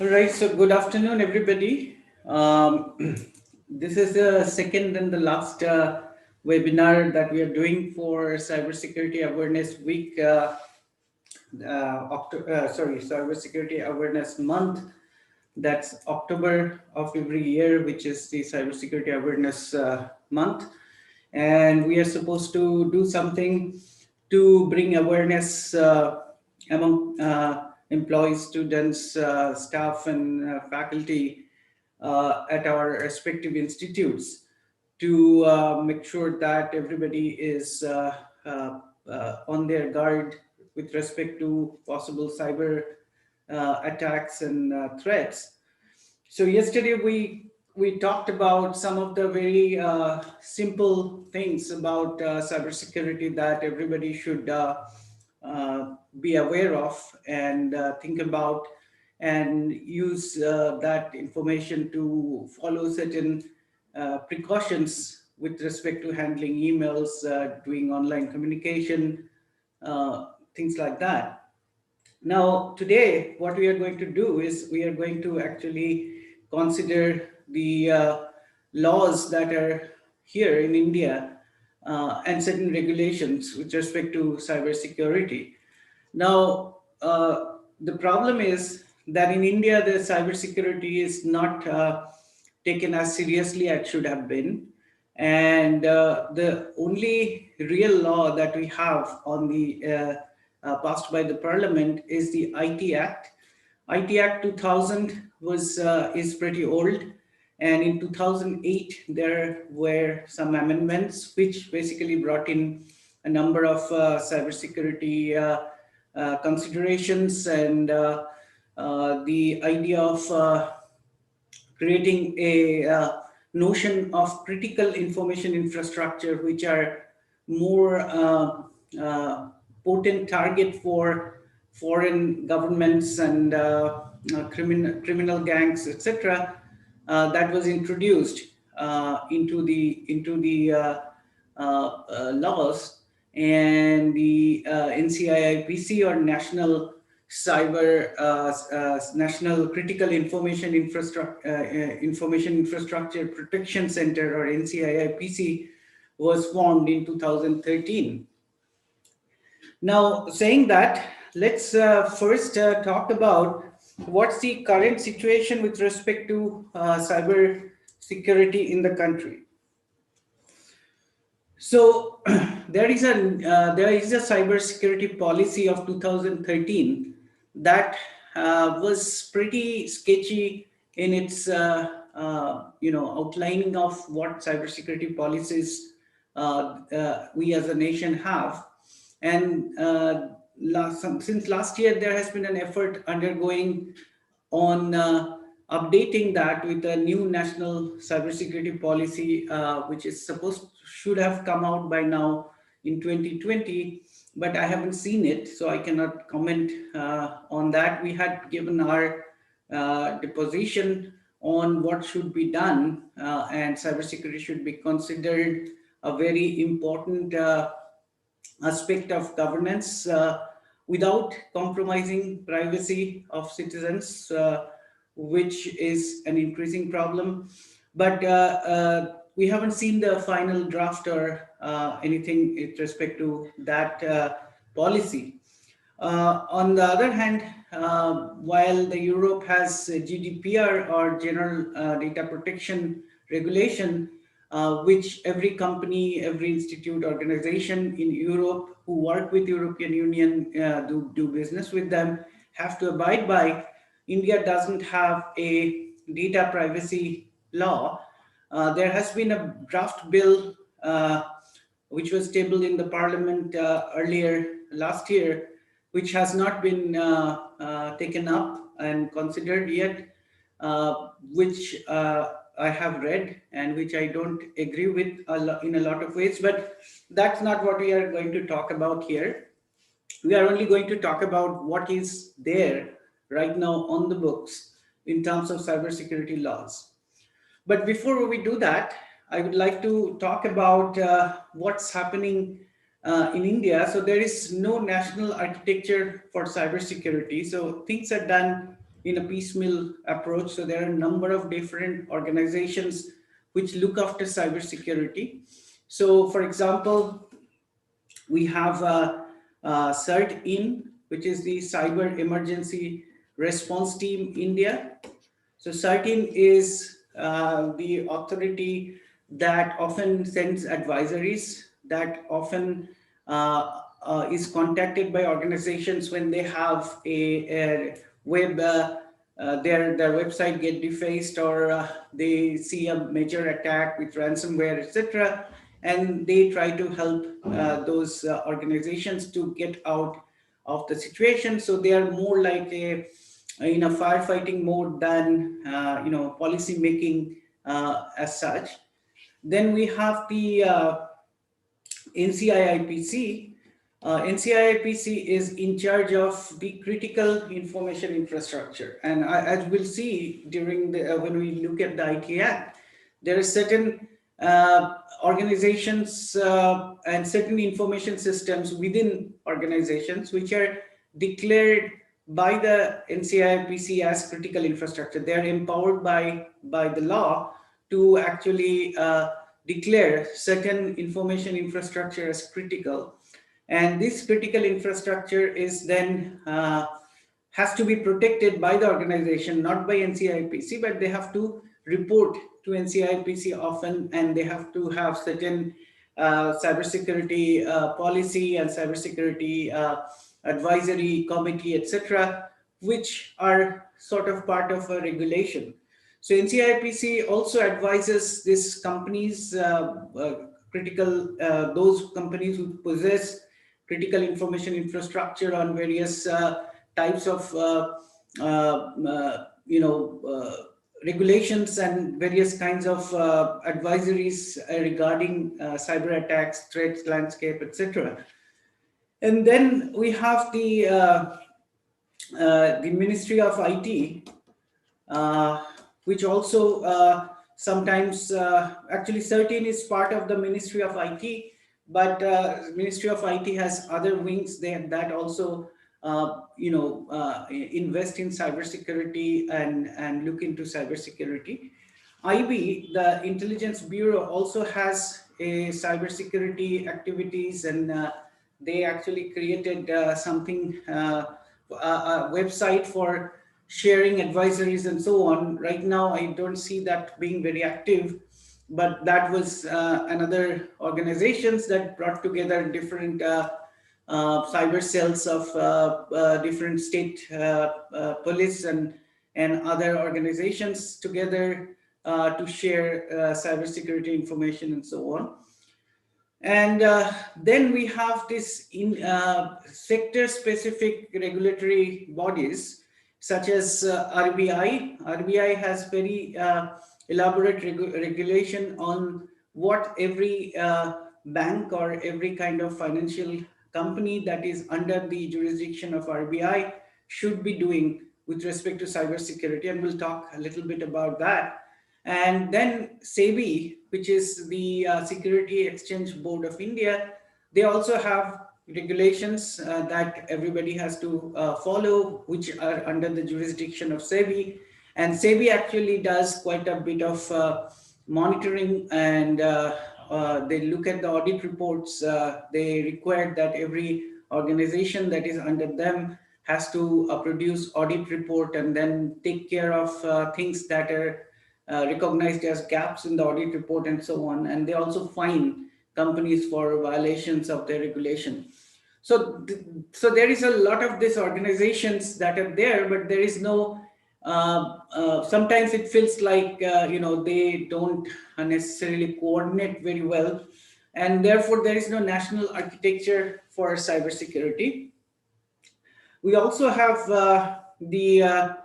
All right, so good afternoon, everybody. This is the second and the last webinar that we are doing for Cybersecurity Awareness Week, Cybersecurity Awareness Month. That's October of every year, which is the Cybersecurity Awareness Month. And we are supposed to do something to bring awareness among employees, students, staff, and faculty at our respective institutes to make sure that everybody is on their guard with respect to possible cyber attacks and threats. So yesterday we talked about some of the very simple things about cybersecurity that everybody should be aware of and think about and use that information to follow certain precautions with respect to handling emails, doing online communication, things like that. Now, today, what we are going to do is we are going to actually consider the laws that are here in India and certain regulations with respect to cybersecurity. Now, the problem is that in India, the cybersecurity is not taken as seriously as it should have been. And the only real law that we have on the passed by the Parliament is the IT Act. IT Act 2000 was is pretty old, and in 2008 there were some amendments which basically brought in a number of cybersecurity considerations and the idea of creating a notion of critical information infrastructure, which are more potent target for foreign governments and criminal gangs, etc. That was introduced into the laws, and the NCIIPC, or National Critical Information Infrastructure Protection Center, or NCIIPC, was formed in 2013. Now, saying that, let's first talk about what's the current situation with respect to cyber security in the country. So there is a cybersecurity policy of 2013 that was pretty sketchy in its outlining of what cybersecurity policies we as a nation have. And since last year, there has been an effort undergoing on updating that with a new national cybersecurity policy, which is supposed should have come out by now in 2020, but I haven't seen it, so I cannot comment on that. We had given our deposition on what should be done, and cybersecurity should be considered a very important aspect of governance without compromising privacy of citizens, which is an increasing problem. But we haven't seen the final draft or anything with respect to that policy. On the other hand, while the Europe has GDPR, or General Data Protection Regulation, which every company, every institute, organization in Europe who work with European Union, do business with them, have to abide by. India doesn't have a data privacy law. There has been a draft bill which was tabled in the parliament earlier last year, which has not been taken up and considered yet, which I have read and which I don't agree with in a lot of ways. But that's not what we are going to talk about here. We are only going to talk about what is there right now on the books in terms of cybersecurity laws. But before we do that, I would like to talk about what's happening in India. So there is no national architecture for cybersecurity. So things are done in a piecemeal approach. So there are a number of different organizations which look after cybersecurity. So, for example, we have CERT-IN, which is the Cyber Emergency Response Team India. So CERT-IN is the authority that often sends advisories, that often is contacted by organizations when they have a web, their website get defaced, or they see a major attack with ransomware, etc. And they try to help those organizations to get out of the situation. So they are more like a in a firefighting mode than policy making as such. Then we have the NCIIPC. NCIIPC is in charge of the critical information infrastructure, and as we'll see during the when we look at the IT Act, there are certain organizations and certain information systems within organizations which are declared by the NCIPC as critical infrastructure. They are empowered by the law to actually declare certain information infrastructure as critical. And this critical infrastructure is then has to be protected by the organization, not by NCIPC, but they have to report to NCIPC often, and they have to have certain cybersecurity policy and cybersecurity advisory committee, etc., which are sort of part of a regulation. So NCIPC also advises these companies, critical those companies who possess critical information infrastructure on various types of regulations and various kinds of advisories regarding cyber attacks, threats, landscape, etc. And then we have the Ministry of IT, which also sometimes actually CERT-IN is part of the Ministry of IT, but Ministry of IT has other wings there that also invest in cybersecurity and look into cybersecurity. IB, the Intelligence Bureau, also has a cybersecurity activities, and they actually created something, a website for sharing advisories and so on. Right now, I don't see that being very active, but that was another organizations that brought together different cyber cells of different state police and other organizations together to share cybersecurity information and so on. And then we have this in sector-specific regulatory bodies such as RBI. RBI has very elaborate regulation on what every bank or every kind of financial company that is under the jurisdiction of RBI should be doing with respect to cybersecurity, and we'll talk a little bit about that. And then SEBI, which is the Security Exchange Board of India, they also have regulations that everybody has to follow, which are under the jurisdiction of SEBI. And SEBI actually does quite a bit of monitoring, and they look at the audit reports. They require that every organization that is under them has to produce audit report and then take care of things that are recognized as gaps in the audit report and so on. And they also fine companies for violations of their regulation. So there is a lot of these organizations that are there, but there is no, sometimes it feels like, they don't necessarily coordinate very well. And therefore, there is no national architecture for cybersecurity. We also have the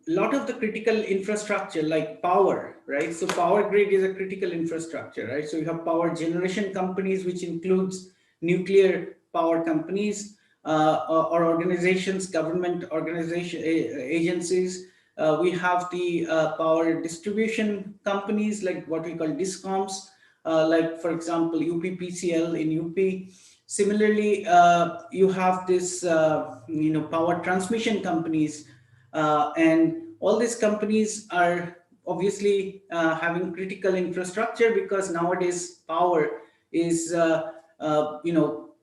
lot of the critical infrastructure like power, right? So power grid is a critical infrastructure, right? So you have power generation companies, which includes nuclear power companies or organizations, government organization agencies. We have the power distribution companies like what we call discoms, like for example UPPCL in UP. Similarly, you have this power transmission companies And all these companies are obviously having critical infrastructure, because nowadays power is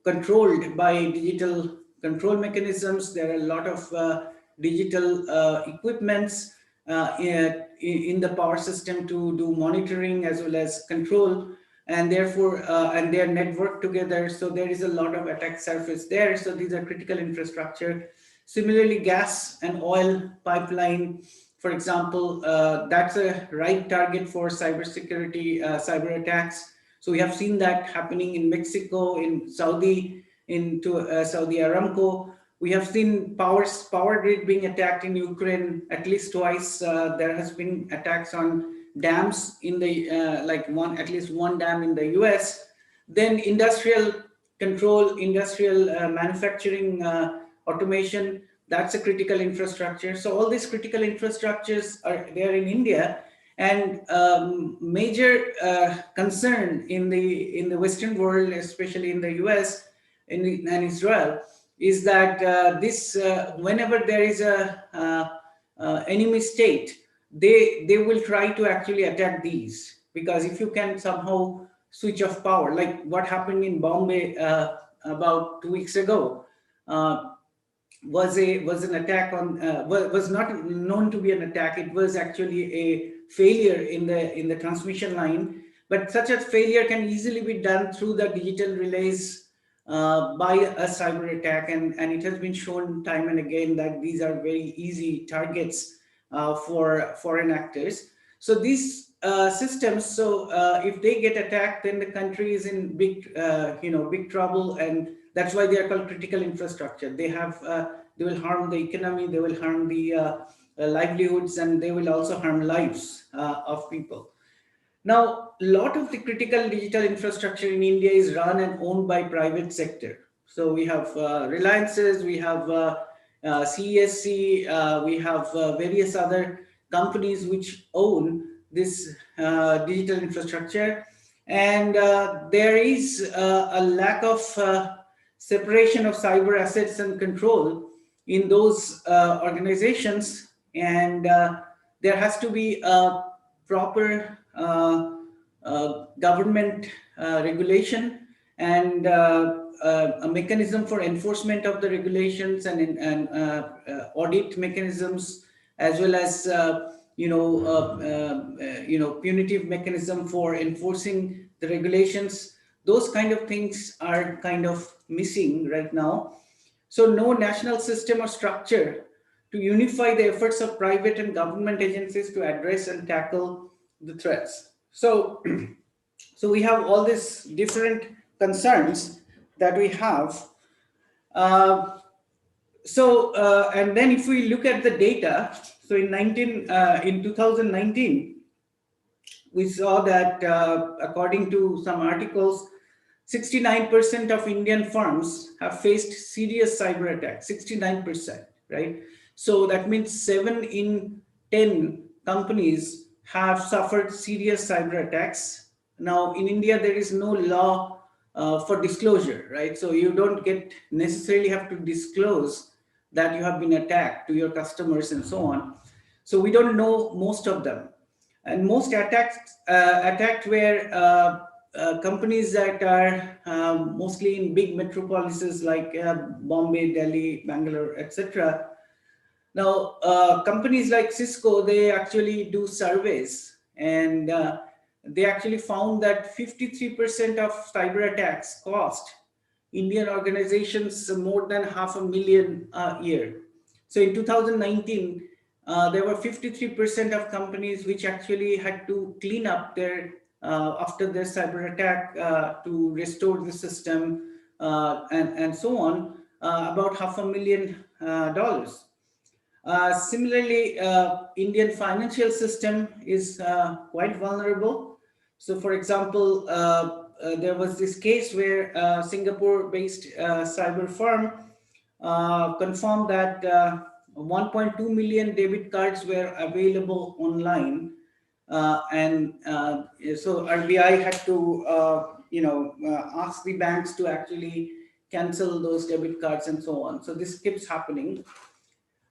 controlled by digital control mechanisms. There are a lot of digital equipments in the power system to do monitoring as well as control, and therefore and they are networked together, so there is a lot of attack surface there. So these are critical infrastructure. Similarly, gas and oil pipeline, for example, that's a right target for cybersecurity, cyber attacks. So we have seen that happening in Mexico, in Saudi, into Saudi Aramco. We have seen power grid being attacked in Ukraine at least twice. There has been attacks on dams in the at least one dam in the US. Then industrial control, industrial manufacturing, automation. That's a critical infrastructure. So all these critical infrastructures are there in India, and major concern in the Western world, especially in the US and Israel, is that whenever there is a enemy state, they will try to actually attack these, because if you can somehow switch off power, like what happened in Bombay about 2 weeks ago, was an attack on was not known to be an attack. It was actually a failure in the transmission line, but such a failure can easily be done through the digital relays by a cyber attack, and it has been shown time and again that these are very easy targets for foreign actors. So these systems, so if they get attacked, then the country is in big trouble, and that's why they are called critical infrastructure. They will harm the economy, they will harm the livelihoods, and they will also harm lives of people. Now, a lot of the critical digital infrastructure in India is run and owned by private sector. So we have Reliances, we have CESC, we have various other companies which own this digital infrastructure, and there is a lack of separation of cyber assets and control in those organizations, and there has to be a proper government regulation, and a mechanism for enforcement of the regulations, and audit mechanisms, as well as punitive mechanism for enforcing the regulations. Those kind of things are kind of missing right now. So no national system or structure to unify the efforts of private and government agencies to address and tackle the threats. So, so we have all these different concerns that we have. And then if we look at the data, so in 2019, we saw that according to some articles, 69% of Indian firms have faced serious cyber attacks. 69%, right? So that means 7 in 10 companies have suffered serious cyber attacks. Now, in India, there is no law for disclosure, right? So you don't necessarily have to disclose that you have been attacked to your customers and so on. So we don't know most of them. And most attacked were companies that are mostly in big metropolises like Bombay, Delhi, Bangalore, etc. Now, companies like Cisco, they actually do surveys, and they actually found that 53% of cyber attacks cost Indian organizations more than $500,000 a year. So in 2019, there were 53% of companies which actually had to clean up their after their cyber attack to restore the system and so on, about $500,000. Similarly, Indian financial system is quite vulnerable. So, for example, there was this case where a Singapore-based cyber firm confirmed that 1.2 million debit cards were available online, and so RBI had to ask the banks to actually cancel those debit cards and so on. So this keeps happening.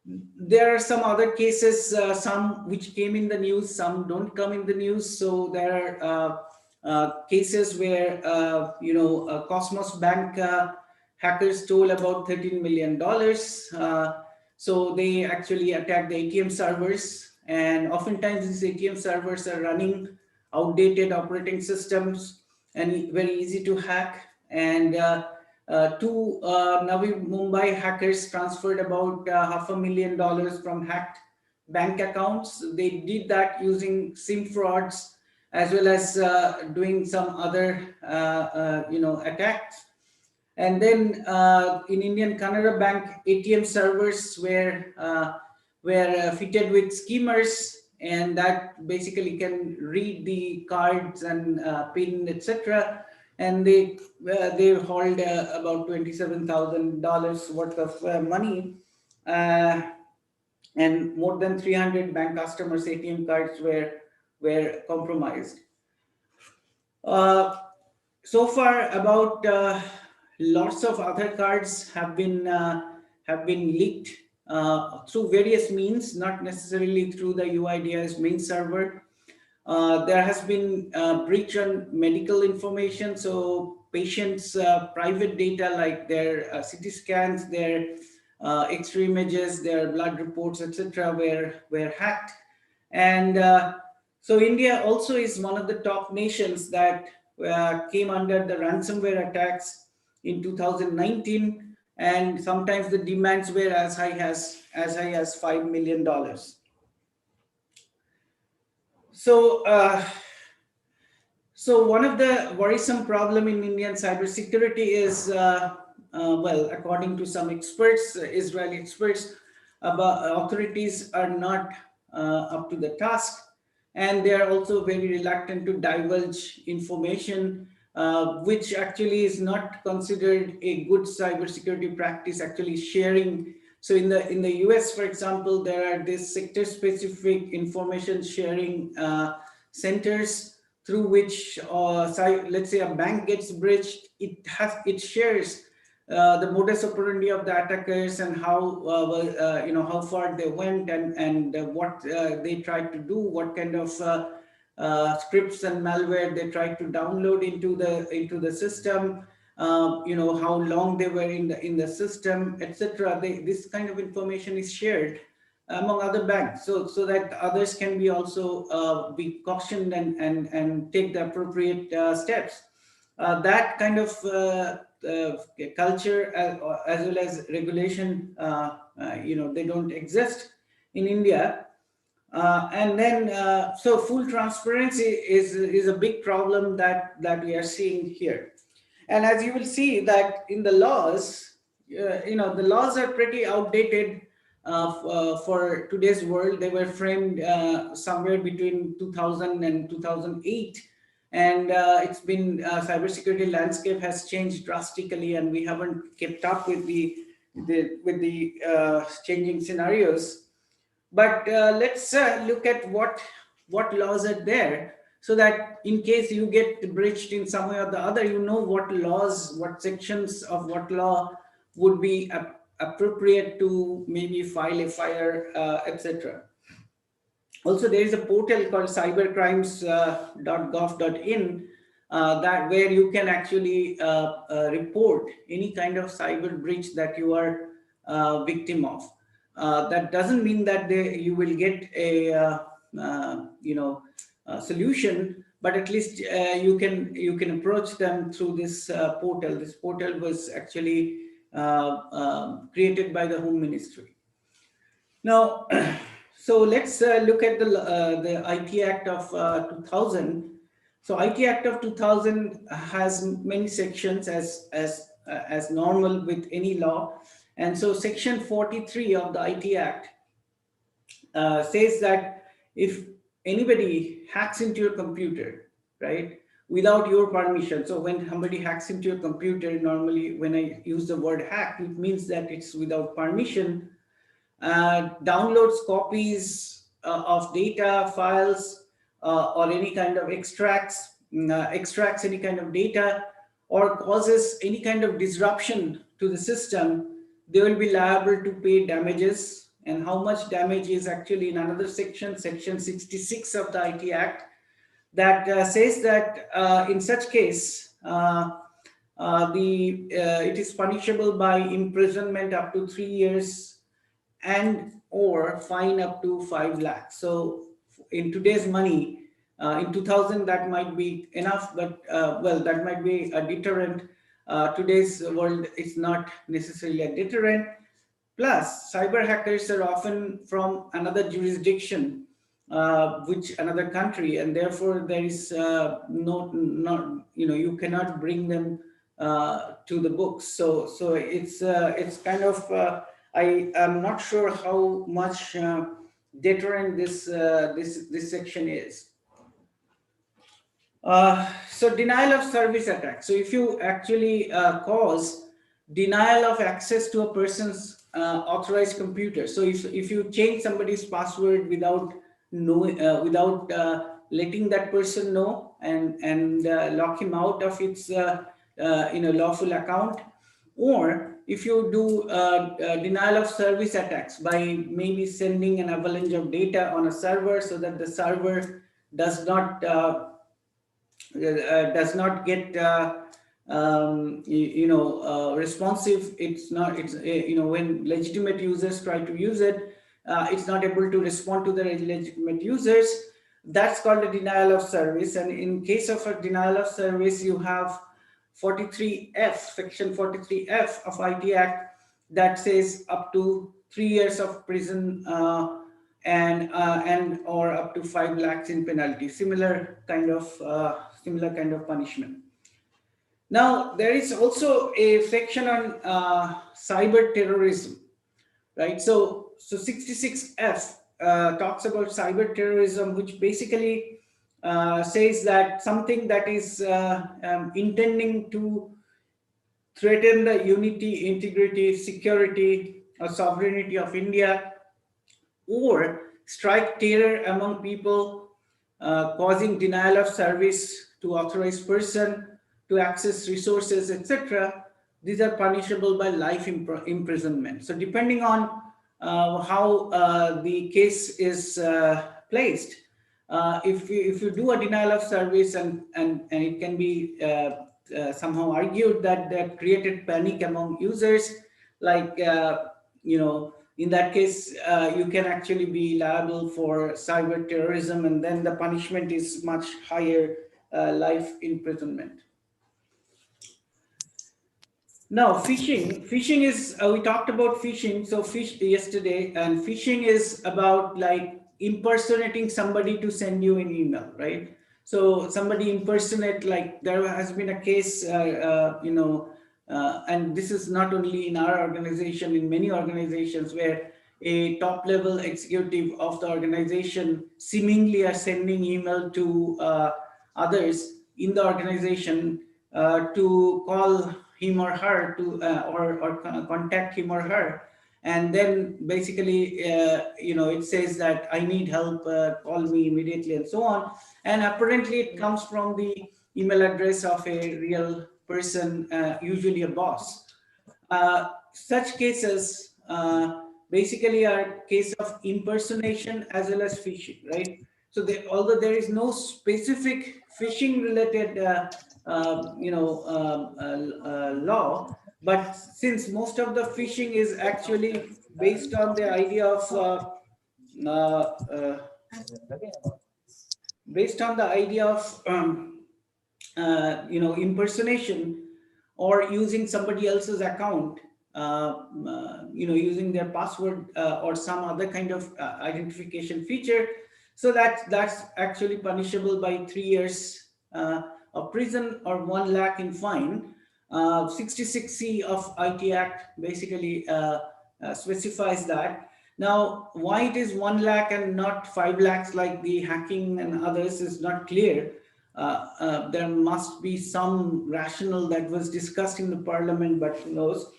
There are some other cases, some which came in the news, some don't come in the news. So there are cases where, Cosmos Bank hackers stole about $13 million. So they actually attacked the ATM servers, and oftentimes these ATM servers are running outdated operating systems and very easy to hack. And two Navi Mumbai hackers transferred about $500,000 from hacked bank accounts. They did that using SIM frauds, as well as doing some other attacks. And then in Indian Canara Bank, ATM servers were fitted with skimmers, and that basically can read the cards and PIN, etc. And they hauled about $27,000 worth of money, uh, and more than 300 bank customers' ATM cards were compromised. Uh, so far, about lots of other cards have been leaked through various means, not necessarily through the UIDAI's main server. There has been breach on medical information, so patients' private data like their CT scans, their X-ray images, their blood reports, etc., were hacked. And so India also is one of the top nations that came under the ransomware attacks in 2019, and sometimes the demands were as high as $5 million. So, so one of the worrisome problem in Indian cybersecurity is, well, according to some experts, Israeli experts, authorities are not up to the task, and they are also very reluctant to divulge information, which actually is not considered a good cybersecurity practice. Actually, sharing. So in the US, for example, there are these sector-specific information sharing centers through which, let's say, a bank gets breached. It shares the modus operandi of the attackers, and how far they went, and what they tried to do, what kind of scripts and malware they tried to download into the system, how long they were in the system, etc. This kind of information is shared among other banks, so that others can be also be cautioned and take the appropriate steps. That kind of culture, as well as regulation, they don't exist in India. And then, so full transparency is a big problem that we are seeing here. And as you will see that in the laws, the laws are pretty outdated for today's world. They were framed somewhere between 2000 and 2008. And it's been, cybersecurity landscape has changed drastically, and we haven't kept up with the changing scenarios. But let's look at what laws are there, so that in case you get breached in some way or the other, you know what laws, what sections of what law would be appropriate to maybe file a FIRE, etc. Also, there is a portal called cybercrimes.gov.in, that where you can actually report any kind of cyber breach that you are victim of. That doesn't mean that you will get a solution, but at least you can approach them through this portal. This portal was actually created by the Home Ministry. Now, so let's look at the IT Act of 2000. So IT Act of 2000 has many sections, as normal with any law. And so Section 43 of the IT Act says that if anybody hacks into your computer, right, without your permission. So when somebody hacks into your computer, normally when I use the word hack, it means that it's without permission. Downloads copies of data files, or any kind of extracts any kind of data, or causes any kind of disruption to the system, they will be liable to pay damages. and how much damage is actually in another section, section 66 of the IT Act, that says that in such case, it is punishable by imprisonment up to 3 years and or fine up to 5 lakhs. So in today's money, in 2000, that might be enough, but well, that might be a deterrent. Today's world is not necessarily a deterrent. Plus, cyber hackers are often from another jurisdiction, which another country, and therefore there is you cannot bring them to the books. So it's kind of I am not sure how much deterrent this section is. So denial of service attack. So if you actually cause denial of access to a person's authorized computer. So if you change somebody's password without letting that person know and lock him out of its lawful account, or if you do denial of service attacks by maybe sending an avalanche of data on a server so that the server does not get responsive. It's when legitimate users try to use it, it's not able to respond to the legitimate users. That's called a denial of service. And in case of a denial of service, you have 43F, section 43F of IT Act, that says up to 3 years of prison and or up to 5 lakhs in penalty. Similar kind of punishment. Now, there is also a section on cyber terrorism, right? So 66F talks about cyber terrorism, which basically says that something that is intending to threaten the unity, integrity, security, or sovereignty of India, or strike terror among people, causing denial of service to authorized person, to access resources, etc. These are punishable by life imprisonment. So depending on how the case is placed, if you do a denial of service and it can be somehow argued that created panic among users, like in that case, you can actually be liable for cyber terrorism, and then the punishment is much higher, life imprisonment. Now, phishing is, we talked about phishing. So yesterday, and phishing is about like impersonating somebody to send you an email, right? So somebody impersonate, like there has been a case, and this is not only in our organization, in many organizations, where a top level executive of the organization seemingly are sending email to others in the organization to call him or her to or contact him or her, and then basically it says that I need help, call me immediately, and so on. And apparently it comes from the email address of a real person, usually a boss. Such cases basically are case of impersonation as well as phishing, right? So although there is no specific phishing related law, but since most of the phishing is actually based on the idea of impersonation, or using somebody else's account, using their password or some other kind of identification feature. So that's actually punishable by 3 years of prison or 1 lakh in fine. 66C of IT Act basically specifies that. Now, why it is 1 lakh and not 5 lakhs like the hacking and others is not clear. There must be some rationale that was discussed in the parliament, but who knows.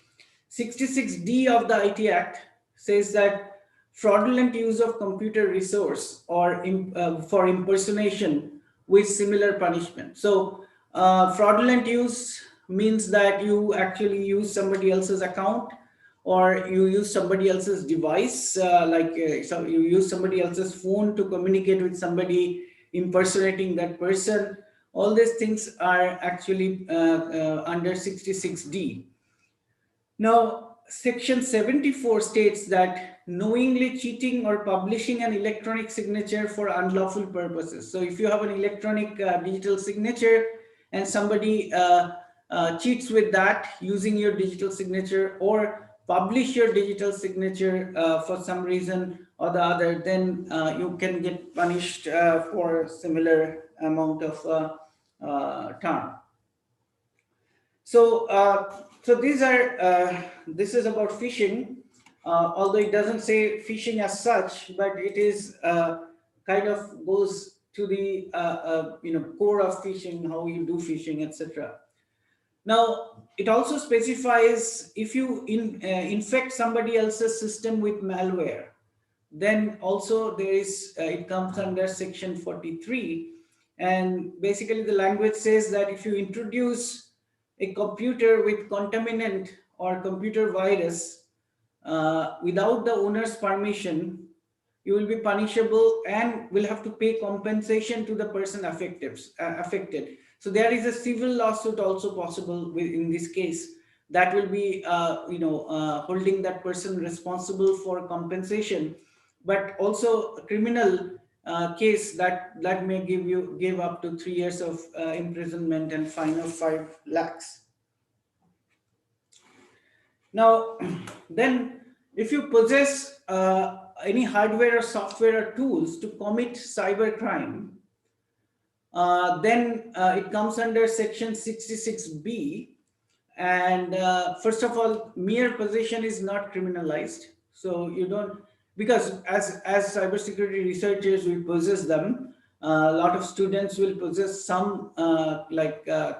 66D of the IT Act says that fraudulent use of computer resource or for impersonation with similar punishment. So fraudulent use means that you actually use somebody else's account or you use somebody else's device, so you use somebody else's phone to communicate with somebody, impersonating that person. All these things are actually under 66D. Now, Section 74 states that knowingly cheating or publishing an electronic signature for unlawful purposes. So, if you have an electronic digital signature and somebody cheats with that using your digital signature, or publish your digital signature for some reason or the other, then you can get punished for similar amount of term. So these are this is about phishing, although it doesn't say phishing as such, but it is kind of goes to the core of phishing, how you do phishing, etc. Now, it also specifies if you infect somebody else's system with malware, then also there is it comes under section 43, and basically the language says that if you introduce a computer with contaminant or computer virus without the owner's permission, you will be punishable and will have to pay compensation to the person affected. So there is a civil lawsuit also possible in this case, that will be holding that person responsible for compensation, but also a criminal case that may give up to 3 years of imprisonment and fine of 5 lakhs. Now, then, if you possess any hardware or software or tools to commit cybercrime, then it comes under section 66B. And first of all, mere possession is not criminalized. So you don't, because as cybersecurity researchers, we possess them. A lot of students will possess some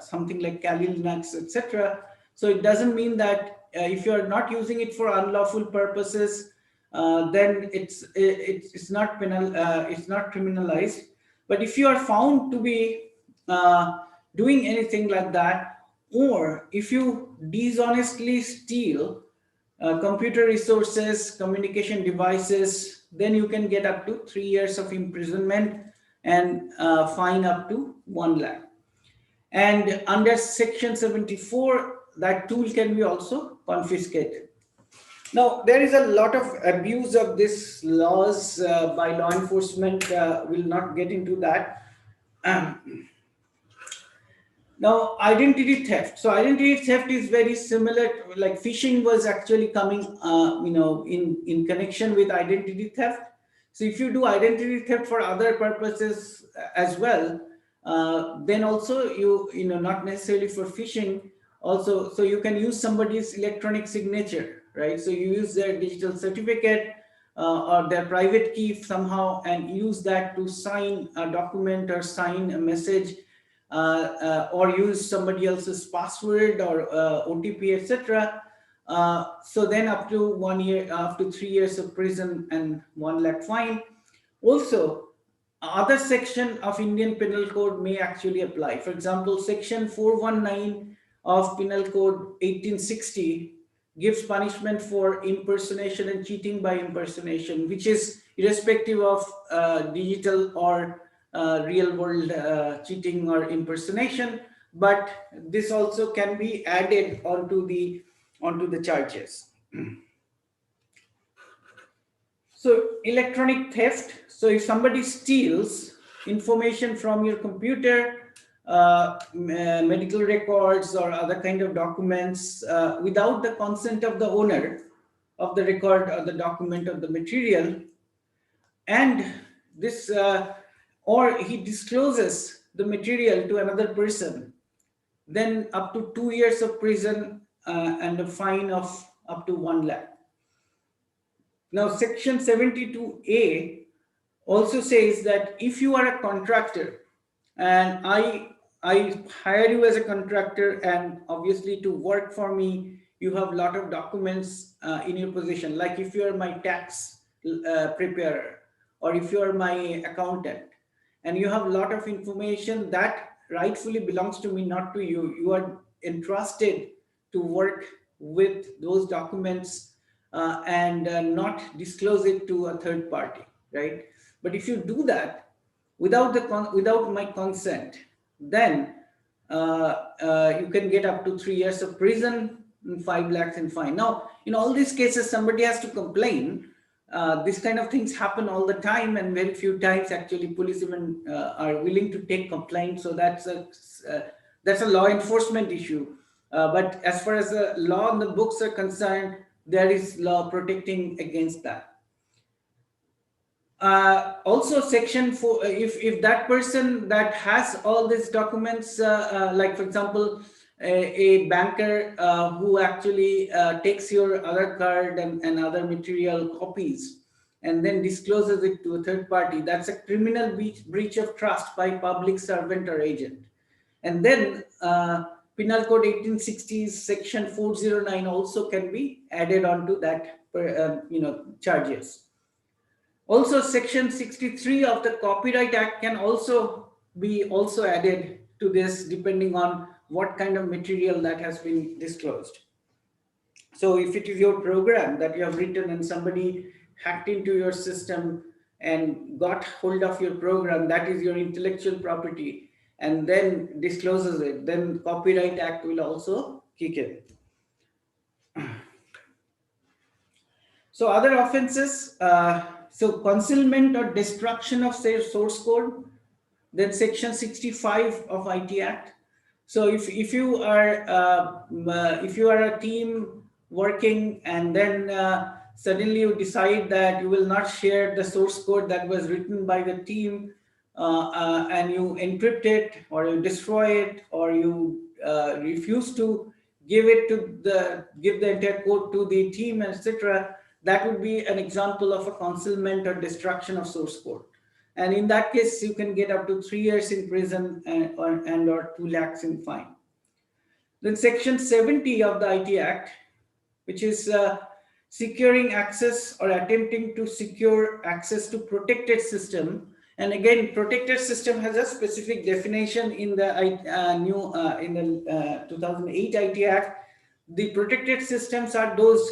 something like Kali Linux, etc. So it doesn't mean that if you are not using it for unlawful purposes, then it's not it's not criminalized. But if you are found to be doing anything like that, or if you dishonestly steal computer resources, communication devices, then you can get up to 3 years of imprisonment and fine up to 1 lakh. And under section 74, that tool can be also confiscated. Now, there is a lot of abuse of these laws by law enforcement. We'll not get into that. Now, identity theft. So, identity theft is very similar. Like phishing was actually coming, in connection with identity theft. So, if you do identity theft for other purposes as well, then also not necessarily for phishing. Also, so you can use somebody's electronic signature, right? So you use their digital certificate or their private key somehow, and use that to sign a document or sign a message. Or use somebody else's password or OTP, etc. So then up to 1 year, up to 3 years of prison and 1 lakh fine. Also, other section of Indian Penal Code may actually apply. For example, section 419 of Penal Code 1860 gives punishment for impersonation and cheating by impersonation, which is irrespective of digital or real world cheating or impersonation, but this also can be added onto the charges. So electronic theft. So if somebody steals information from your computer, medical records or other kind of documents without the consent of the owner of the record or the document or the material, and this or he discloses the material to another person, then up to 2 years of prison and a fine of up to 1 lakh. Now, section 72A also says that if you are a contractor and I hire you as a contractor, and obviously to work for me, you have a lot of documents in your possession. Like if you are my tax preparer, or if you are my accountant, and you have a lot of information that rightfully belongs to me, not to you. You are entrusted to work with those documents and not disclose it to a third party, right? But if you do that without my consent, then you can get up to 3 years of prison and 5 lakhs in fine. Now, in all these cases, somebody has to complain. This kind of things happen all the time, and very few times actually police even are willing to take complaints. So that's a law enforcement issue. But as far as the law and the books are concerned, there is law protecting against that. Also, section 4, if that person that has all these documents, like for example, a banker who actually takes your Aadhaar card and other material copies and then discloses it to a third party, that's a criminal breach of trust by public servant or agent. And then Penal Code 1860s section 409 also can be added on to that charges. Also, section 63 of the Copyright Act can also be added to this, depending on what kind of material that has been disclosed. So if it is your program that you have written and somebody hacked into your system and got hold of your program, that is your intellectual property, and then discloses it, then Copyright Act will also kick in. So other offenses, so concealment or destruction of say source code, then section 65 of IT Act. So if you are a team working and then suddenly you decide that you will not share the source code that was written by the team, and you encrypt it or you destroy it or you refuse to give the entire code to the team, etc., that would be an example of a concealment or destruction of source code. And in that case, you can get up to 3 years in prison or 2 lakhs in fine. Then section 70 of the IT Act, which is securing access or attempting to secure access to protected system. And again, protected system has a specific definition in the 2008 IT Act. The protected systems are those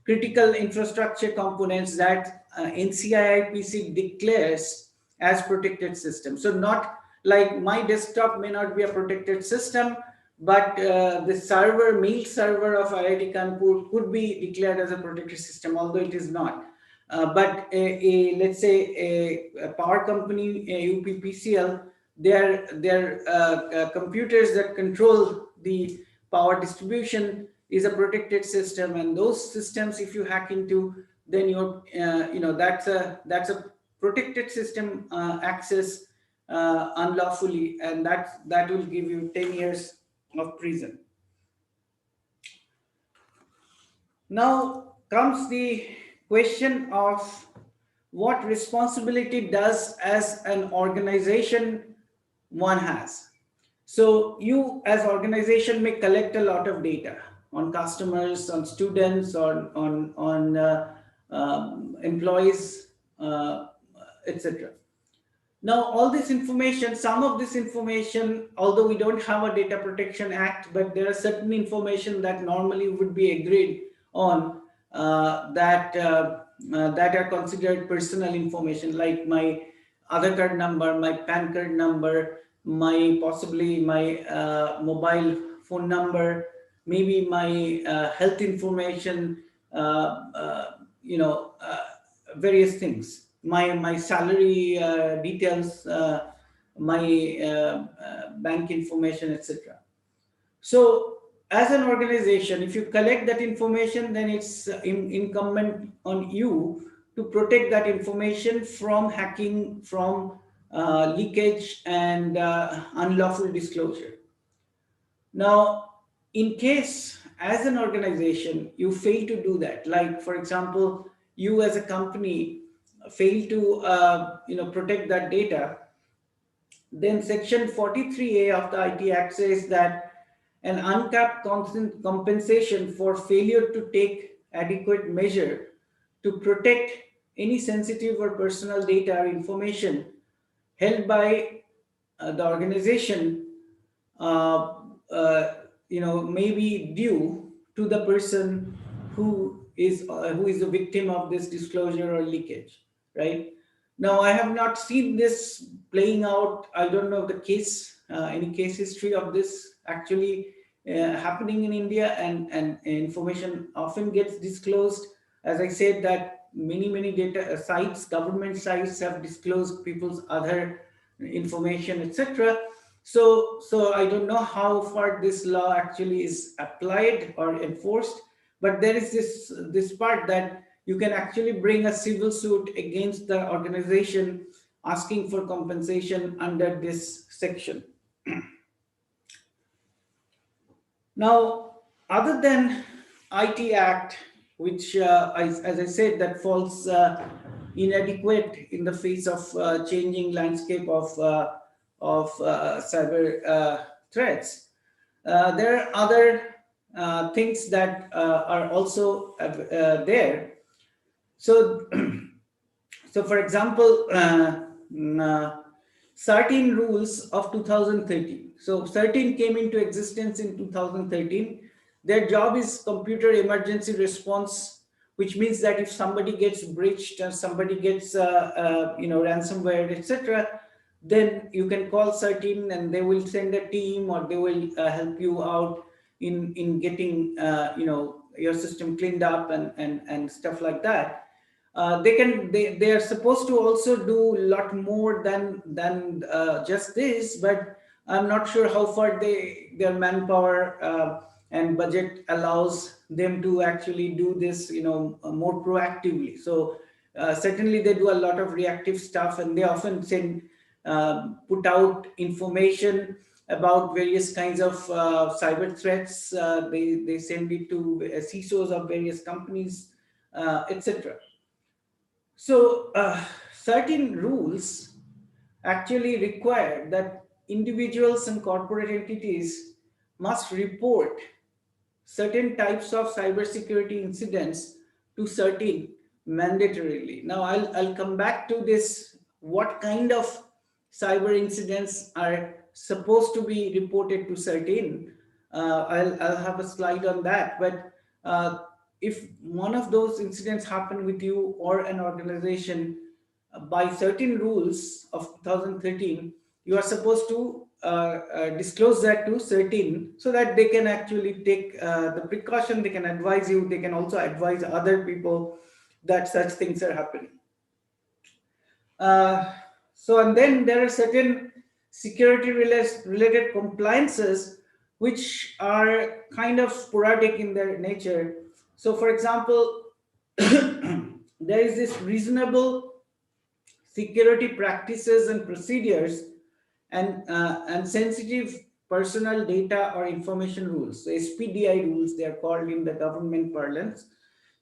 critical infrastructure components that NCIIPC declares as protected system. So not like my desktop may not be a protected system, but the server, mail server of IIT Kanpur could be declared as a protected system, although it is not. But let's say a power company, UPPCL, their computers that control the power distribution is a protected system, and those systems, if you hack into, then you're that's a protected system access unlawfully, and that will give you 10 years of prison. Now comes the question of what responsibility does as an organization one has. So you as organization may collect a lot of data on customers, on students, on employees, etc. Now, all this information, some of this information, although we don't have a Data Protection Act, but there are certain information that normally would be agreed on that are considered personal information, like my Aadhaar card number, my PAN card number, possibly my mobile phone number, maybe my health information, various things, my salary details, my bank information, etc. So as an organization, if you collect that information, then it's incumbent on you to protect that information from hacking, from leakage and unlawful disclosure. Now, in case as an organization you fail to do that, like for example, you as a company fail to protect that data, then section 43A of the IT Act says that an uncapped compensation for failure to take adequate measure to protect any sensitive or personal data or information held by the organization may be due to the person who is a victim of this disclosure or leakage, right? Now, I have not seen this playing out. I don't know the case, any case history of this actually happening in India, and information often gets disclosed. As I said, that many data sites, government sites, have disclosed people's other information, etc. So I don't know how far this law actually is applied or enforced, but there is this part that you can actually bring a civil suit against the organization asking for compensation under this section. Now, other than IT Act, which, as I said, that falls inadequate in the face of changing landscape of cyber threats, there are other things that are also there. So, so for example, certain rules of 2013. So 13 came into existence in 2013. Their job is computer emergency response, which means that if somebody gets breached or somebody gets ransomware, etc., then you can call CERT-In and they will send a team, or they will help you out in getting your system cleaned up and stuff like that. They are supposed to also do a lot more than just this, but I'm not sure how far their manpower and budget allows them to actually do this more proactively. So certainly they do a lot of reactive stuff, and they often put out information about various kinds of cyber threats. They send it to CISOs of various companies, etc. So, certain rules actually require that individuals and corporate entities must report certain types of cybersecurity incidents to CERT-In mandatorily. Now, I'll come back to this. What kind of cyber incidents are supposed to be reported to CERT-In? I'll have a slide on that. But if one of those incidents happen with you or an organization, by certain rules of 2013, you are supposed to disclose that to CERT-In, so that they can actually take the precaution. They can advise you. They can also advise other people that such things are happening. And then there are certain security related compliances which are kind of sporadic in their nature. So, for example, there is this reasonable security practices and procedures and sensitive personal data or information rules. So SPDI rules, they are called in the government parlance.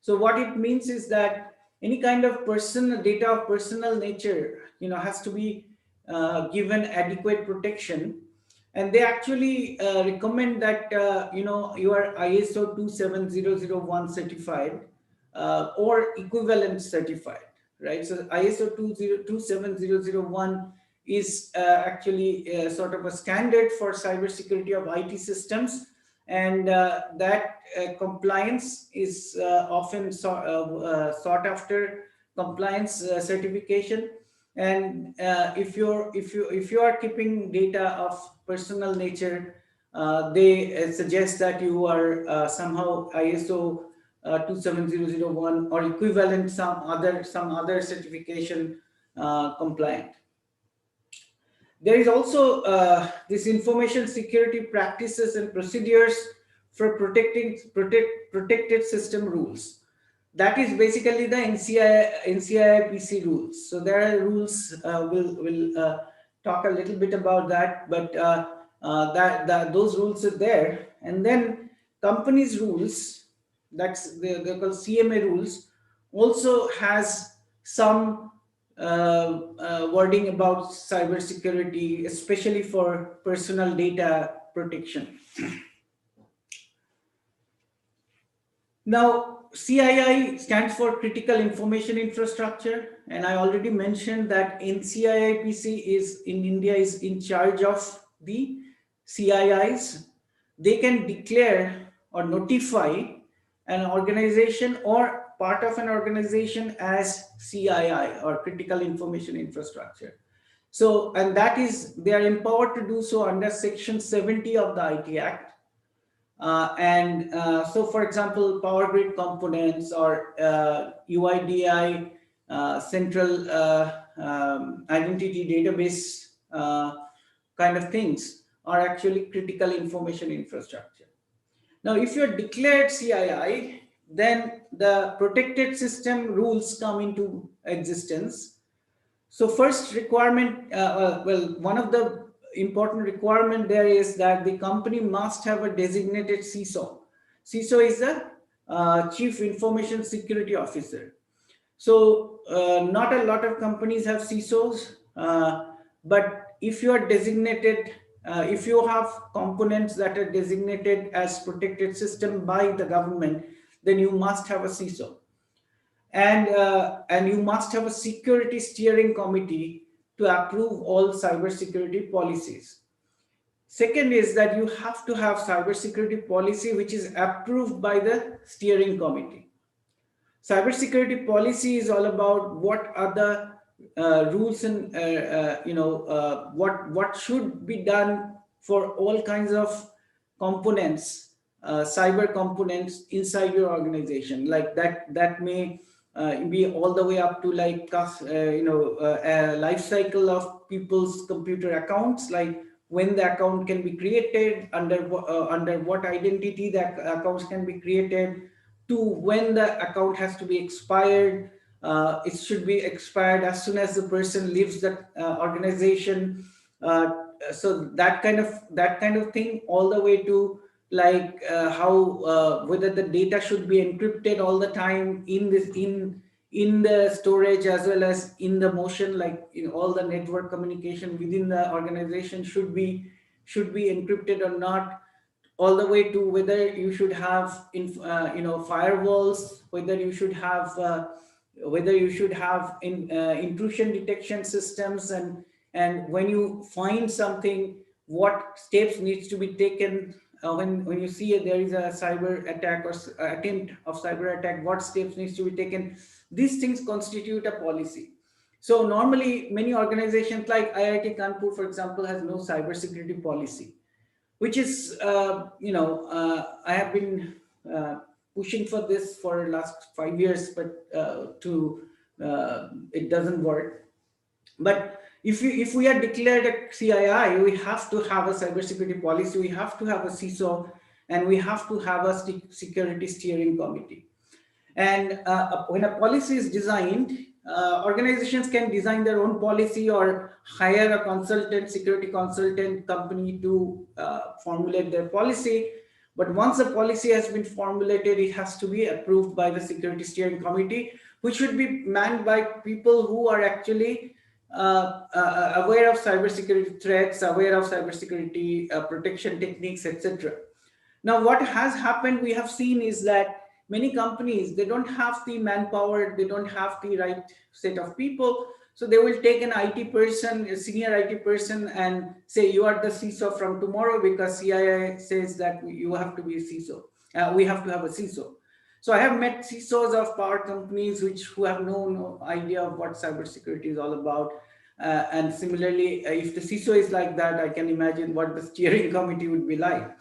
So what it means is that any kind of personal data of personal nature, has to be given adequate protection. And they actually recommend that you are ISO 27001 certified or equivalent certified, right? So ISO 27001 is actually sort of a standard for cybersecurity of IT systems, and that compliance is often sought after compliance certification. And if you are keeping data of personal nature, they suggest that you are somehow ISO 27001 or equivalent, some other certification compliant. There is also this information security practices and procedures for protected system rules. That is basically the NCI PC rules. So there are rules. We'll talk a little bit about that, but those rules are there. And then companies rules, they're called CMA rules, also has some wording about cybersecurity, especially for personal data protection. Now, CII stands for Critical Information Infrastructure, and I already mentioned that NCIIPC in India is in charge of the CIIs. They can declare or notify an organization or part of an organization as CII, or critical information infrastructure. So, and that is, they are empowered to do so under Section 70 of the IT Act. So, for example, power grid components or UIDI, central identity database kind of things are actually critical information infrastructure. Now, if you're declared CII, then the protected system rules come into existence. So first requirement, one of the important requirement there is that the company must have a designated CISO. CISO is the Chief Information Security Officer. So not a lot of companies have CISOs, but if you are designated, if you have components that are designated as protected system by the government, then you must have a CISO. And you must have a security steering committee to approve all cybersecurity policies. Second is that you have to have cybersecurity policy which is approved by the steering committee. Cybersecurity policy is all about what are the rules and what should be done for all kinds of components, cyber components inside your organization. Like that may be all the way up to like a life cycle of people's computer accounts, like when the account can be created, under what identity that accounts can be created, to when the account has to be expired. It should be expired as soon as the person leaves the organization. So that kind of thing, all the way to like how whether the data should be encrypted all the time in the storage as well as in the motion, like in all the network communication within the organization should be encrypted or not, all the way to whether you should have firewalls, whether you should have intrusion detection systems, and when you find something, what steps needs to be taken when you see there is a cyber attack or attempt of cyber attack, what steps needs to be taken. These things constitute a policy. So normally many organizations like IIT Kanpur, for example, has no cybersecurity policy, which is I have been pushing for this for the last 5 years, but it doesn't work. But if we are declared a CII, we have to have a cybersecurity policy, we have to have a CISO, and we have to have a security steering committee. And when a policy is designed, organizations can design their own policy or hire a security consultant company to formulate their policy. But once a policy has been formulated, it has to be approved by the security steering committee, which should be manned by people who are actually aware of cybersecurity threats, aware of cybersecurity protection techniques, etc. Now, what has happened, we have seen, is that many companies, they don't have the manpower, they don't have the right set of people. So they will take an IT person, a senior IT person, and say, you are the CISO from tomorrow because CII says that you have to be a CISO. We have to have a CISO. So I have met CISOs of power companies who have no idea of what cybersecurity is all about. And similarly, if the CISO is like that, I can imagine what the steering committee would be like.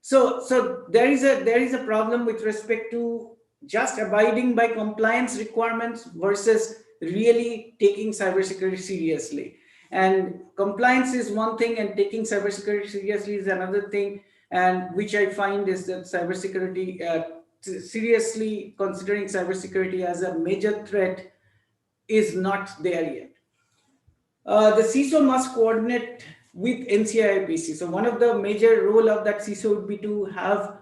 So there is a problem with respect to just abiding by compliance requirements versus really taking cybersecurity seriously. And compliance is one thing, and taking cybersecurity seriously is another thing. And which I find is that cybersecurity, seriously considering cybersecurity as a major threat, is not there yet. The CISO must coordinate with NCIIPC. So one of the major role of that CISO would be to have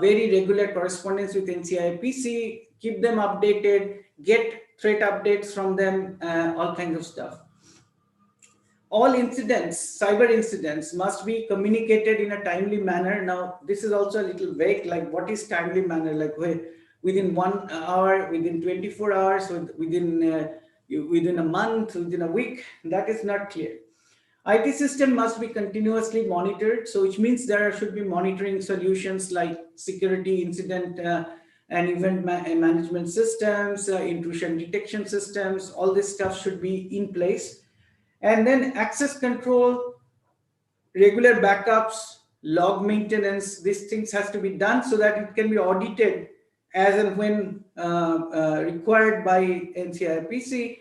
very regular correspondence with NCIIPC, keep them updated, get threat updates from them, all kinds of stuff. All incidents, cyber incidents, must be communicated in a timely manner. Now, this is also a little vague, like what is timely manner? Like within 1 hour, within 24 hours, within a month, within a week? That is not clear. IT system must be continuously monitored. So which means there should be monitoring solutions like security incident and event management systems, intrusion detection systems, all this stuff should be in place. And then access control, regular backups, log maintenance, these things has to be done so that it can be audited as and when required by NCIPC.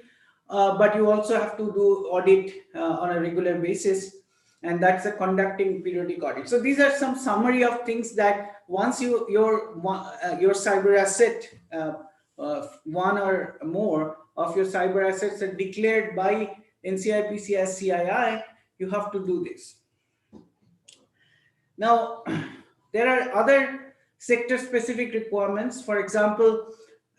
But you also have to do audit on a regular basis, and that's a conducting periodic audit. So these are some summary of things that once your cyber asset, one or more of your cyber assets are declared by NCIPC as CII, you have to do this. Now, there are other sector-specific requirements. For example,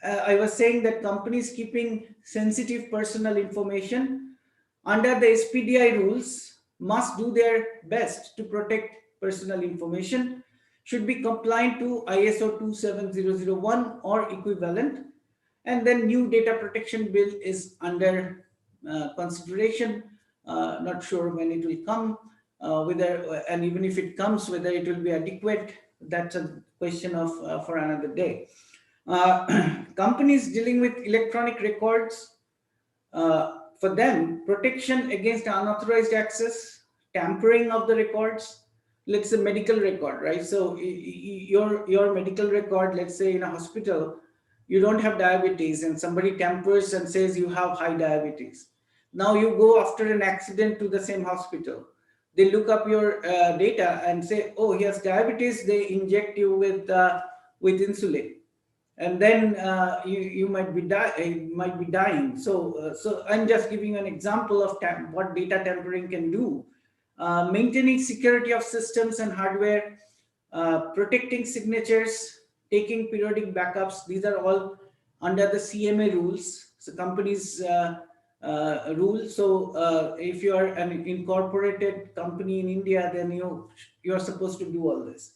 I was saying that companies keeping sensitive personal information under the SPDI rules must do their best to protect personal information, should be compliant to ISO 27001 or equivalent, and then new data protection bill is under consideration. Not sure when it will come, whether, and even if it comes, whether it will be adequate, that's a question of for another day. Companies dealing with electronic records, for them, protection against unauthorized access, tampering of the records. Let's say medical record, right? So your medical record, let's say in a hospital, you don't have diabetes and somebody tampers and says you have high diabetes. Now you go after an accident to the same hospital. They look up your data and say, oh, he has diabetes. They inject you with insulin, and then you might be dying. So I'm just giving you an example of what data tampering can do. Maintaining security of systems and hardware, protecting signatures, taking periodic backups. These are all under the CMA rules. So companies rule. So if you are an incorporated company in India, then you are supposed to do all this.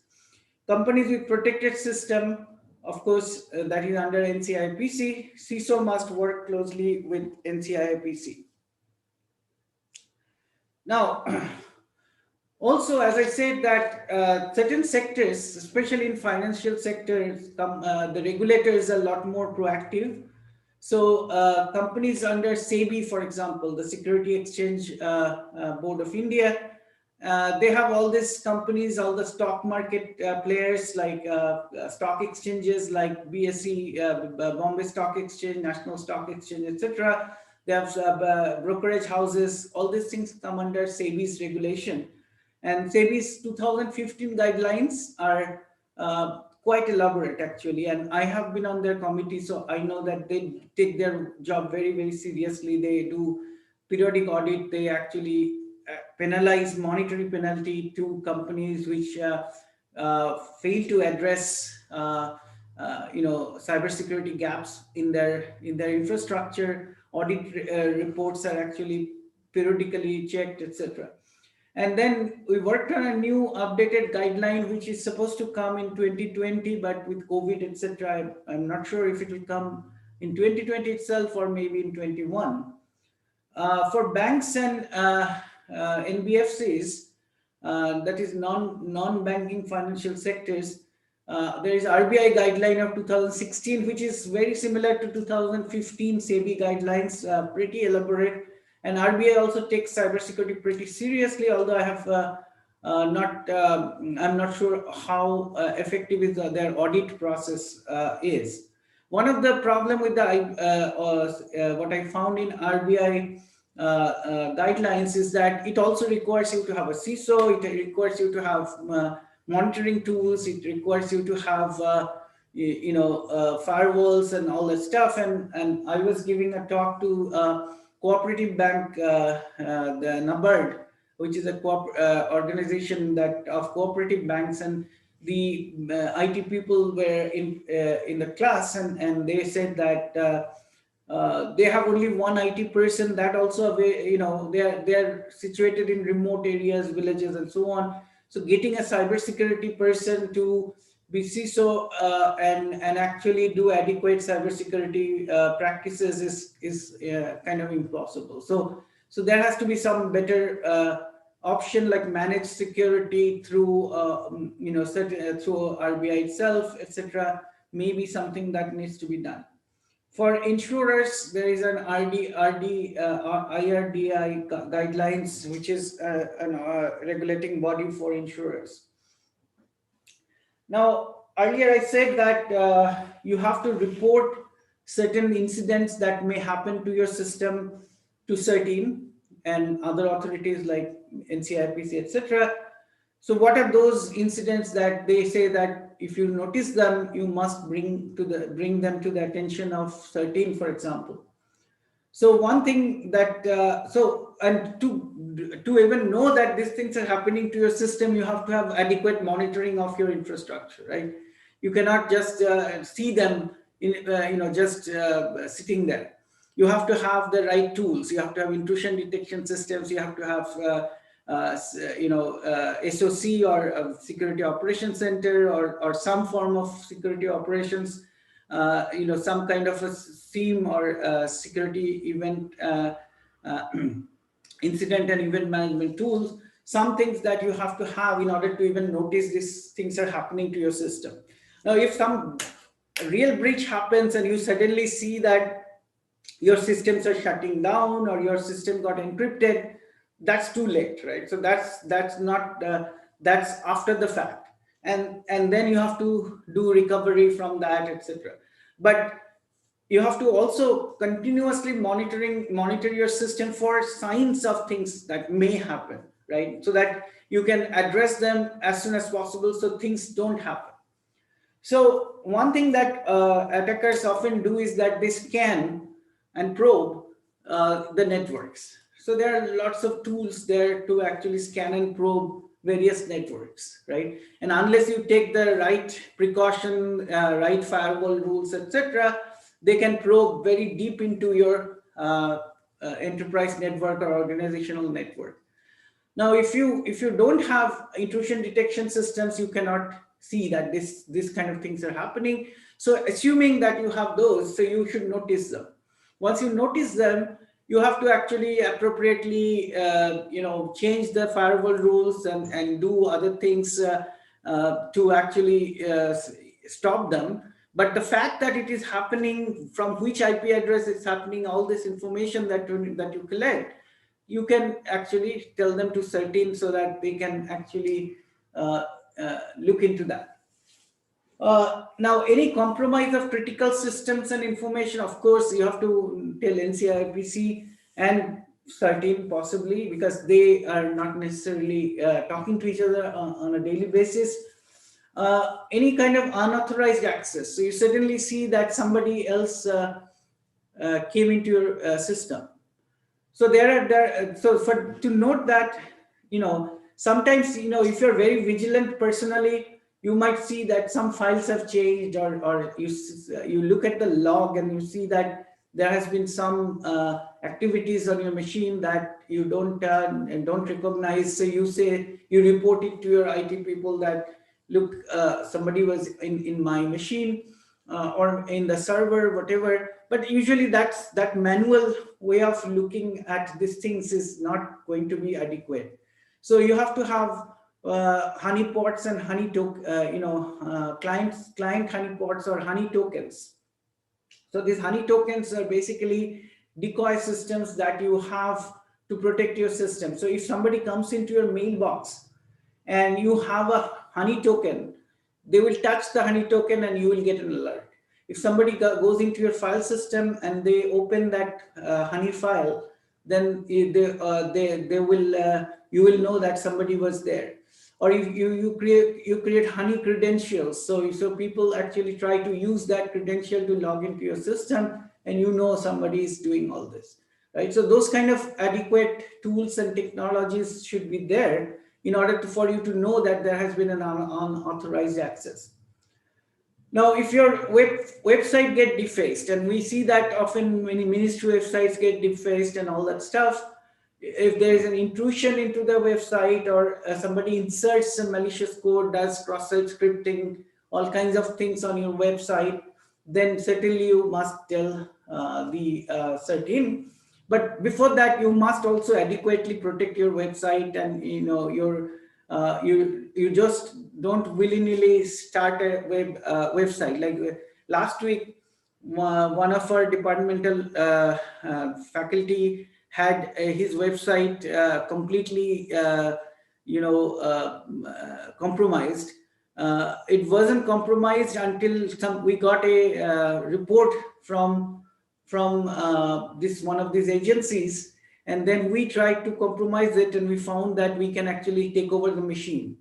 Companies with protected system, of course, that is under NCIPC. CISO must work closely with NCIPC. Now, also, as I said, that certain sectors, especially in financial sectors, the regulator is a lot more proactive. So companies under SEBI, for example, the Security Exchange Board of India, they have all these companies, all the stock market players like stock exchanges like BSE, Bombay Stock Exchange, National Stock Exchange, etc. They have brokerage houses. All these things come under SEBI's regulation. And SEBI's 2015 guidelines are quite elaborate, actually. And I have been on their committee, so I know that they take their job very, very seriously. They do periodic audit. They actually penalize monetary penalty to companies which fail to address cybersecurity gaps in their infrastructure. Audit reports are actually periodically checked, etc. And then we worked on a new updated guideline, which is supposed to come in 2020, but with COVID, etc., I'm not sure if it will come in 2020 itself or maybe in 21. For banks and NBFCs, that is non-banking financial sectors, there is RBI guideline of 2016, which is very similar to 2015 SEBI guidelines, pretty elaborate. And RBI also takes cybersecurity pretty seriously, although I have I'm not sure how effective is their audit process is. One of the problem with what I found in RBI guidelines is that it also requires you to have a CISO, it requires you to have monitoring tools, it requires you to have firewalls and all that stuff. And I was giving a talk to Cooperative Bank, the NABARD, which is a organization that of cooperative banks, and the IT people were in the class, and they said that they have only one IT person. That also, they're situated in remote areas, villages, and so on. So getting a cybersecurity person to be CISO and actually do adequate cybersecurity practices is kind of impossible. So So there has to be some better option like managed security through through RBI itself, etc. Maybe something that needs to be done. For insurers, there is an IRDI guidelines, which is a regulating body for insurers. Now, earlier I said that you have to report certain incidents that may happen to your system to CERT-In and other authorities like NCIPC, etc. So what are those incidents that they say that if you notice them, you must bring them to the attention of CERT-In, for example. So one thing that to even know that these things are happening to your system, you have to have adequate monitoring of your infrastructure, right? You cannot just see them in just sitting there. You have to have the right tools. You have to have intrusion detection systems. You have to have SOC or security operations center or some form of security operations. Some kind of a SIEM or security event incident and event management tools, some things that you have to have in order to even notice these things are happening to your system. Now, if some real breach happens and you suddenly see that your systems are shutting down or your system got encrypted, that's too late, right? So that's not that's after the fact, and then you have to do recovery from that, etc. But you have to also continuously monitor your system for signs of things that may happen, right? So that you can address them as soon as possible so things don't happen. So one thing that attackers often do is that they scan and probe the networks. So there are lots of tools there to actually scan and probe various networks, right? And unless you take the right precaution, right firewall rules, etc., they can probe very deep into your enterprise network or organizational network. Now, if you don't have intrusion detection systems, you cannot see that this kind of things are happening. So assuming that you have those, so you should notice them. Once you notice them, you have to actually appropriately change the firewall rules and do other things to actually stop them. But the fact that it is happening, from which IP address it's happening, all this information that you collect, you can actually tell them to CERT-In so that they can actually look into that. Now, any compromise of critical systems and information, of course, you have to tell NCIPC and CERT-In possibly, because they are not necessarily talking to each other on a daily basis. Any kind of unauthorized access. So you suddenly see that somebody else came into your system. So to note that, sometimes, if you're very vigilant personally, you might see that some files have changed, or you look at the log and you see that there has been some activities on your machine that you don't recognize. So you report it to your IT people that, look, somebody was in my machine or in the server, whatever. But usually that manual way of looking at these things is not going to be adequate. So you have to have honeypots and client honeypots or honey tokens. So these honey tokens are basically decoy systems that you have to protect your system. So if somebody comes into your mailbox and you have a honey token, they will touch the honey token and you will get an alert. If somebody goes into your file system and they open that honey file, then you will know that somebody was there. Or if you create honey credentials, so people actually try to use that credential to log into your system, and somebody is doing all this, right? So those kind of adequate tools and technologies should be there in order for you to know that there has been an unauthorized access. Now, if your website get defaced, and we see that often many ministry websites get defaced and all that stuff, if there is an intrusion into the website, or somebody inserts a malicious code, does cross-site scripting, all kinds of things on your website, then certainly you must tell the CERT-In. But before that, you must also adequately protect your website, and your you just don't willy-nilly start a website. Like last week, one of our departmental faculty had his website completely compromised. It wasn't compromised until we got a report from this one of these agencies, and then we tried to compromise it, and we found that we can actually take over the machine.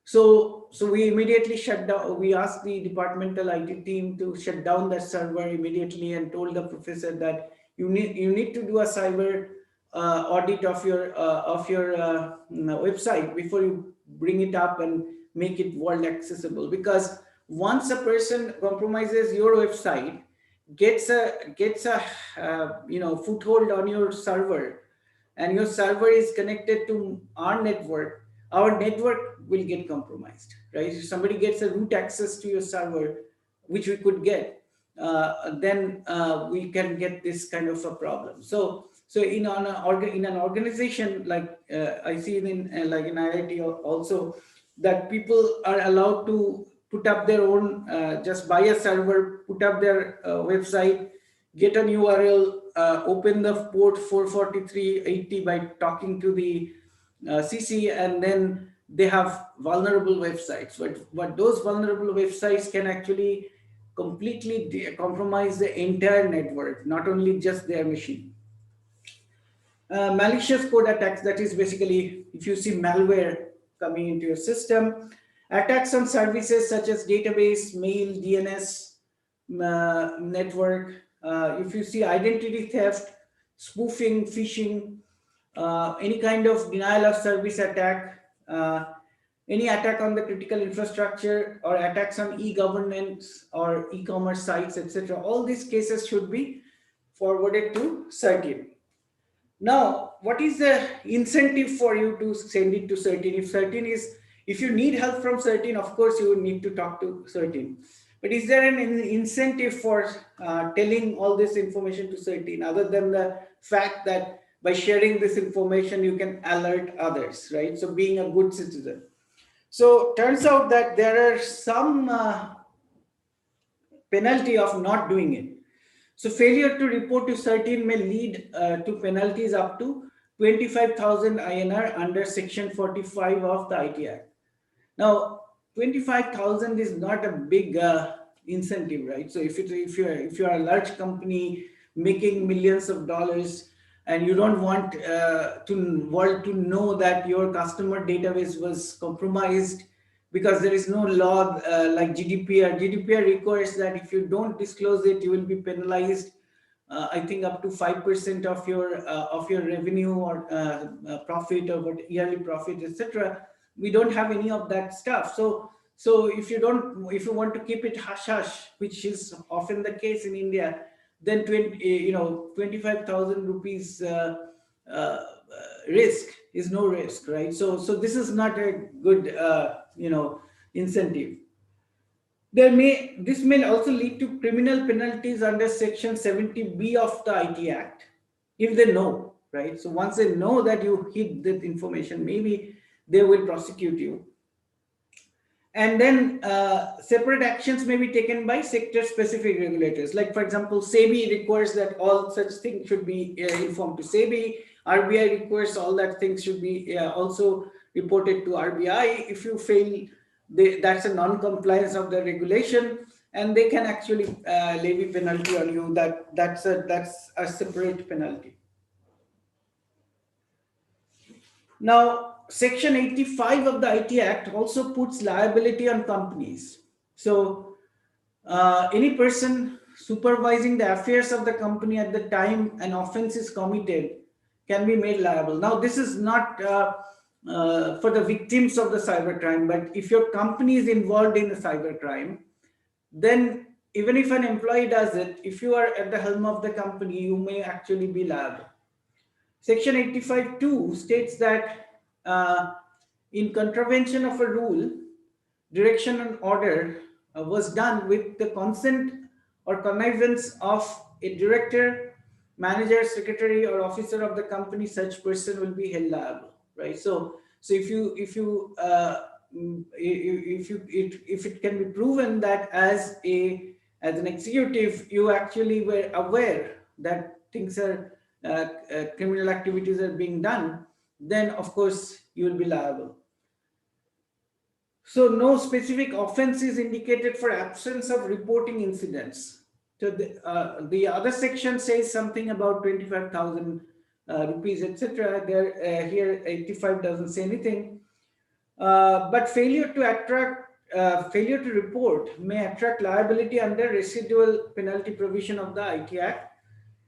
So we immediately shut down. We asked the departmental IT team to shut down that server immediately, and told the professor that you need to do a cyber audit of your website before you bring it up and make it world accessible. Because once a person compromises your website, gets a foothold on your server, and your server is connected to our network will get compromised, right? If somebody gets a root access to your server, which we could get, then we can get this kind of a problem. So in an organization like I see like in IIT also, that people are allowed to put up their own, just buy a server, put up their website, get an URL, open the port 44380 by talking to the CC, and then they have vulnerable websites. But those vulnerable websites can actually completely compromise the entire network, not only just their machine. Malicious code attacks, that is basically if you see malware coming into your system. Attacks on services such as database, mail, DNS, network. If you see identity theft, spoofing, phishing, any kind of denial of service attack, any attack on the critical infrastructure, or attacks on e-governance or e-commerce sites, etc. All these cases should be forwarded to CERT-In. Now, what is the incentive for you to send it to CERT-In? If you need help from CERT-In, of course you need to talk to CERT-In. But is there an incentive for telling all this information to CERT-In, other than the fact that by sharing this information you can alert others, right? So being a good citizen. So turns out that there are some penalty of not doing it. So failure to report to CERT-In may lead to penalties up to 25,000 INR under Section 45 of the IT Act. Now, 25,000 is not a big incentive, right? So if you're a large company making millions of dollars, and you don't want world to know that your customer database was compromised, because there is no law like GDPR. GDPR requires that if you don't disclose it, you will be penalized. I think up to 5% of your revenue, or profit, or what yearly profit, etc. We don't have any of that stuff. So if you want to keep it hush hush, which is often the case in India, then 25,000 rupees risk is no risk, right? So this is not a good incentive. This may also lead to criminal penalties under Section 70B of the IT Act, if they know, right? So once they know that you hid that information, maybe they will prosecute you. And then separate actions may be taken by sector-specific regulators. Like, for example, SEBI requires that all such things should be informed to SEBI. RBI requires all that things should be also reported to RBI. If you fail, that's a non-compliance of the regulation, and they can actually levy penalty on you. That's a separate penalty. Now, Section 85 of the IT Act also puts liability on companies. So any person supervising the affairs of the company at the time an offense is committed can be made liable. Now, this is not for the victims of the cybercrime, but if your company is involved in the cybercrime, then even if an employee does it, if you are at the helm of the company, you may actually be liable. Section 85(2) states that in contravention of a rule, direction, and order was done with the consent or connivance of a director, manager, secretary, or officer of the company, such person will be held liable, right? So if it can be proven that as an executive you actually were aware that things are criminal activities are being done, then of course you will be liable. So no specific offense is indicated for absence of reporting incidents. So the other section says something about 25,000 rupees, etc. There here 85 doesn't say anything. But failure to report may attract liability under residual penalty provision of the IT Act,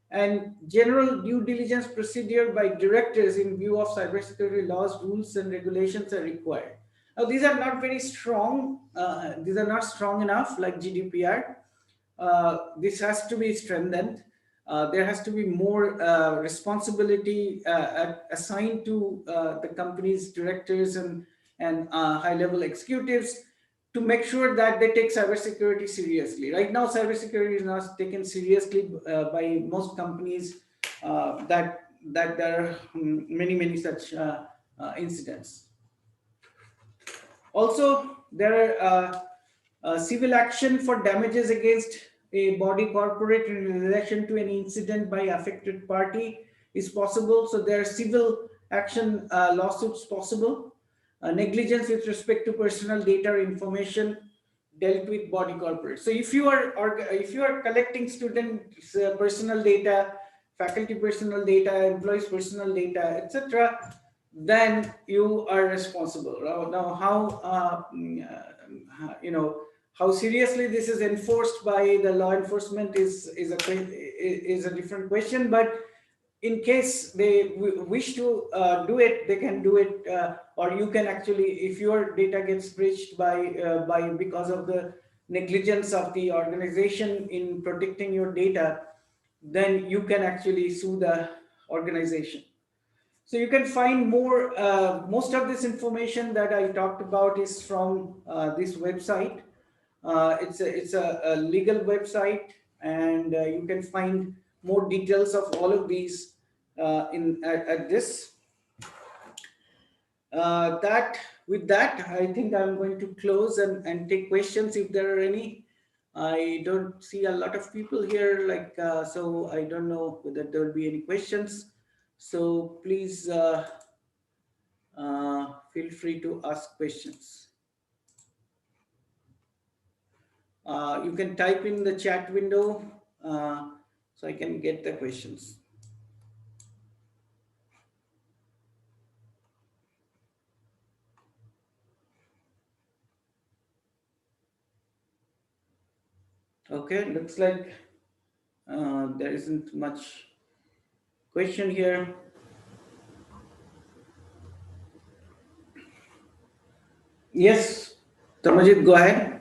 and general due diligence procedure by directors in view of cybersecurity laws, rules, and regulations are required. Now, these are not very strong. These are not strong enough like GDPR. This has to be strengthened. There has to be more responsibility assigned to the company's directors and high-level executives to make sure that they take cybersecurity seriously. Right now, cybersecurity is not taken seriously by most companies. That there are many such incidents. Also, there are civil action for damages against a body corporate in relation to any incident by affected party is possible. So there are civil action lawsuits possible. Negligence with respect to personal data or information dealt with body corporate. So if you are collecting students' personal data, faculty personal data, employees personal data, etc., then you are responsible. Now how seriously this is enforced by the law enforcement is a different question. But in case they wish to do it, they can do it, or you can actually, if your data gets breached by because of the negligence of the organization in protecting your data, then you can actually sue the organization. So you can find more. Most of this information that I talked about is from this website. It's a legal website, and you can find more details of all of these in at this. That with that, I think I'm going to close and take questions if there are any. I don't see a lot of people here, so I don't know whether there will be any questions. So please feel free to ask questions. You can type in the chat window so I can get the questions. Okay, looks like there isn't much question here. Yes, Tamajit, go ahead.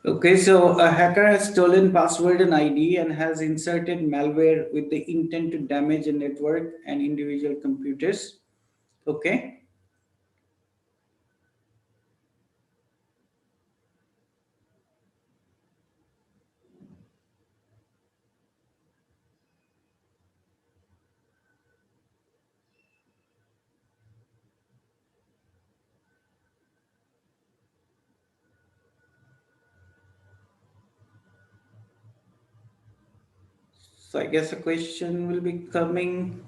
Okay, so a hacker has stolen password and ID and has inserted malware with the intent to damage a network and individual computers. Okay. So I guess a question will be coming.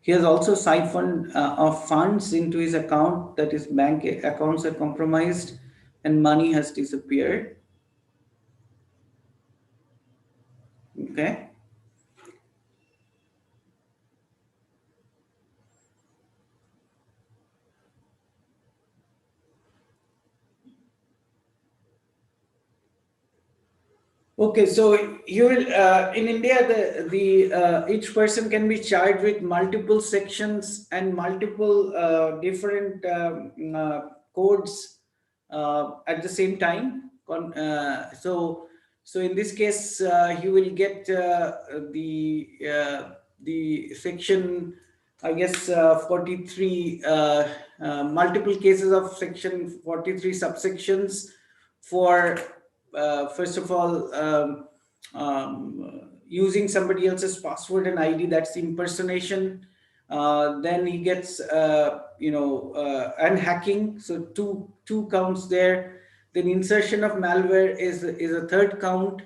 He has also siphoned of funds into his account, that his bank accounts are compromised and money has disappeared. Okay. Okay, so you will in India the each person can be charged with multiple sections and multiple different codes at the same time. So in this case, you will get the section, I guess 43 multiple cases of section 43 subsections for first of all, using somebody else's password and ID, that's impersonation. Then he gets, and hacking. So two counts there. Then insertion of malware is a third count,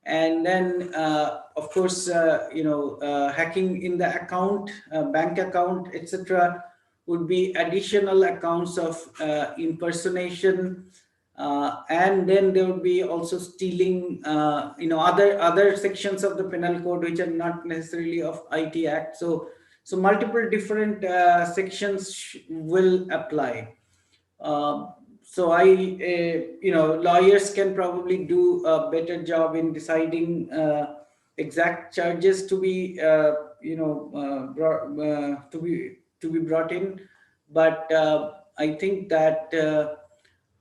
and then of course, hacking in the account, bank account, etc., would be additional accounts of impersonation, and then there would be also stealing, other sections of the penal code which are not necessarily of IT Act. So multiple different sections will apply. So lawyers can probably do a better job in deciding exact charges to be, to be brought in, but I think that.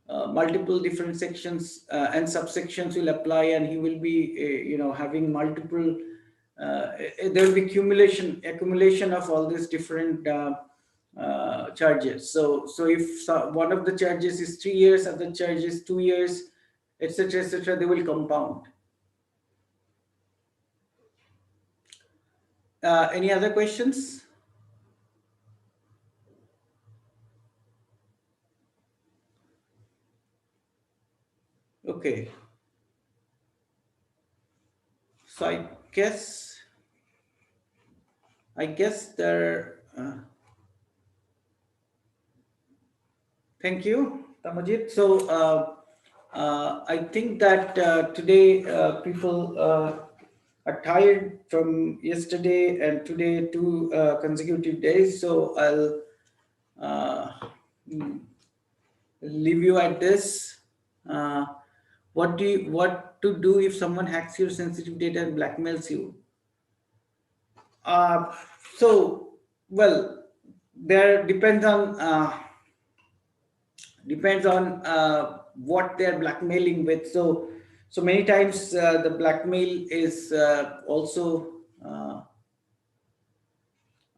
Multiple different sections and subsections will apply, and he will be having multiple there will be accumulation of all these different charges. So if one of the charges is 3 years, other charge is 2 years, etc., they will compound. Any other questions? Okay. So I guess there. Thank you, Tamajit. So I think that today people are tired from yesterday and today, 2 consecutive days. So I'll leave you at this. What to do if someone hacks your sensitive data and blackmails you? Uh, so well, there depends on what they're blackmailing with. So many times the blackmail is also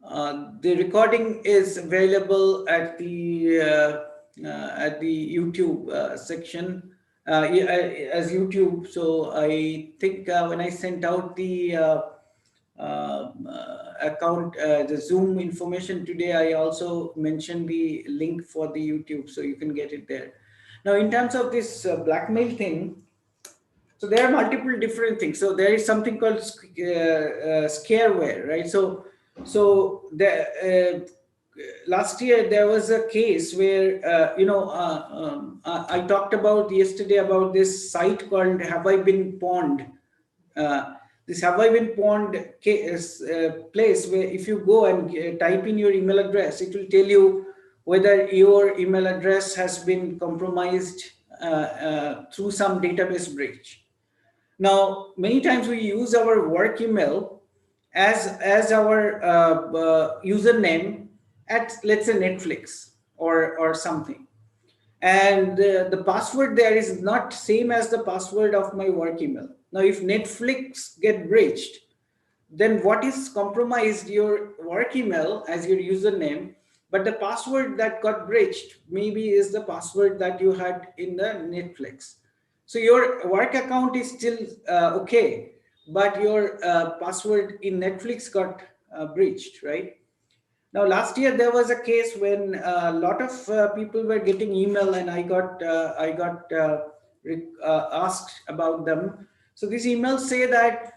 the recording is available at the YouTube section, as YouTube. So I think when I sent out the account, the Zoom information today, I also mentioned the link for the YouTube, so you can get it there. Now, in terms of this blackmail thing, so there are multiple different things. So there is something called scareware, right? So the last year there was a case where I talked about yesterday about this site called Have I Been Pawned. This Have I Been Pawned place where if you go and type in your email address, it will tell you whether your email address has been compromised through some database breach. Now, many times we use our work email as our username at, let's say, Netflix or something, and the password there is not same as the password of my work email. Now, if Netflix get breached, then what is compromised? Your work email as your username, but the password that got breached maybe is the password that you had in the Netflix. So your work account is still okay, but your password in Netflix got breached, right? Now, last year there was a case when a lot of people were getting email, and I got asked about them. So these emails say that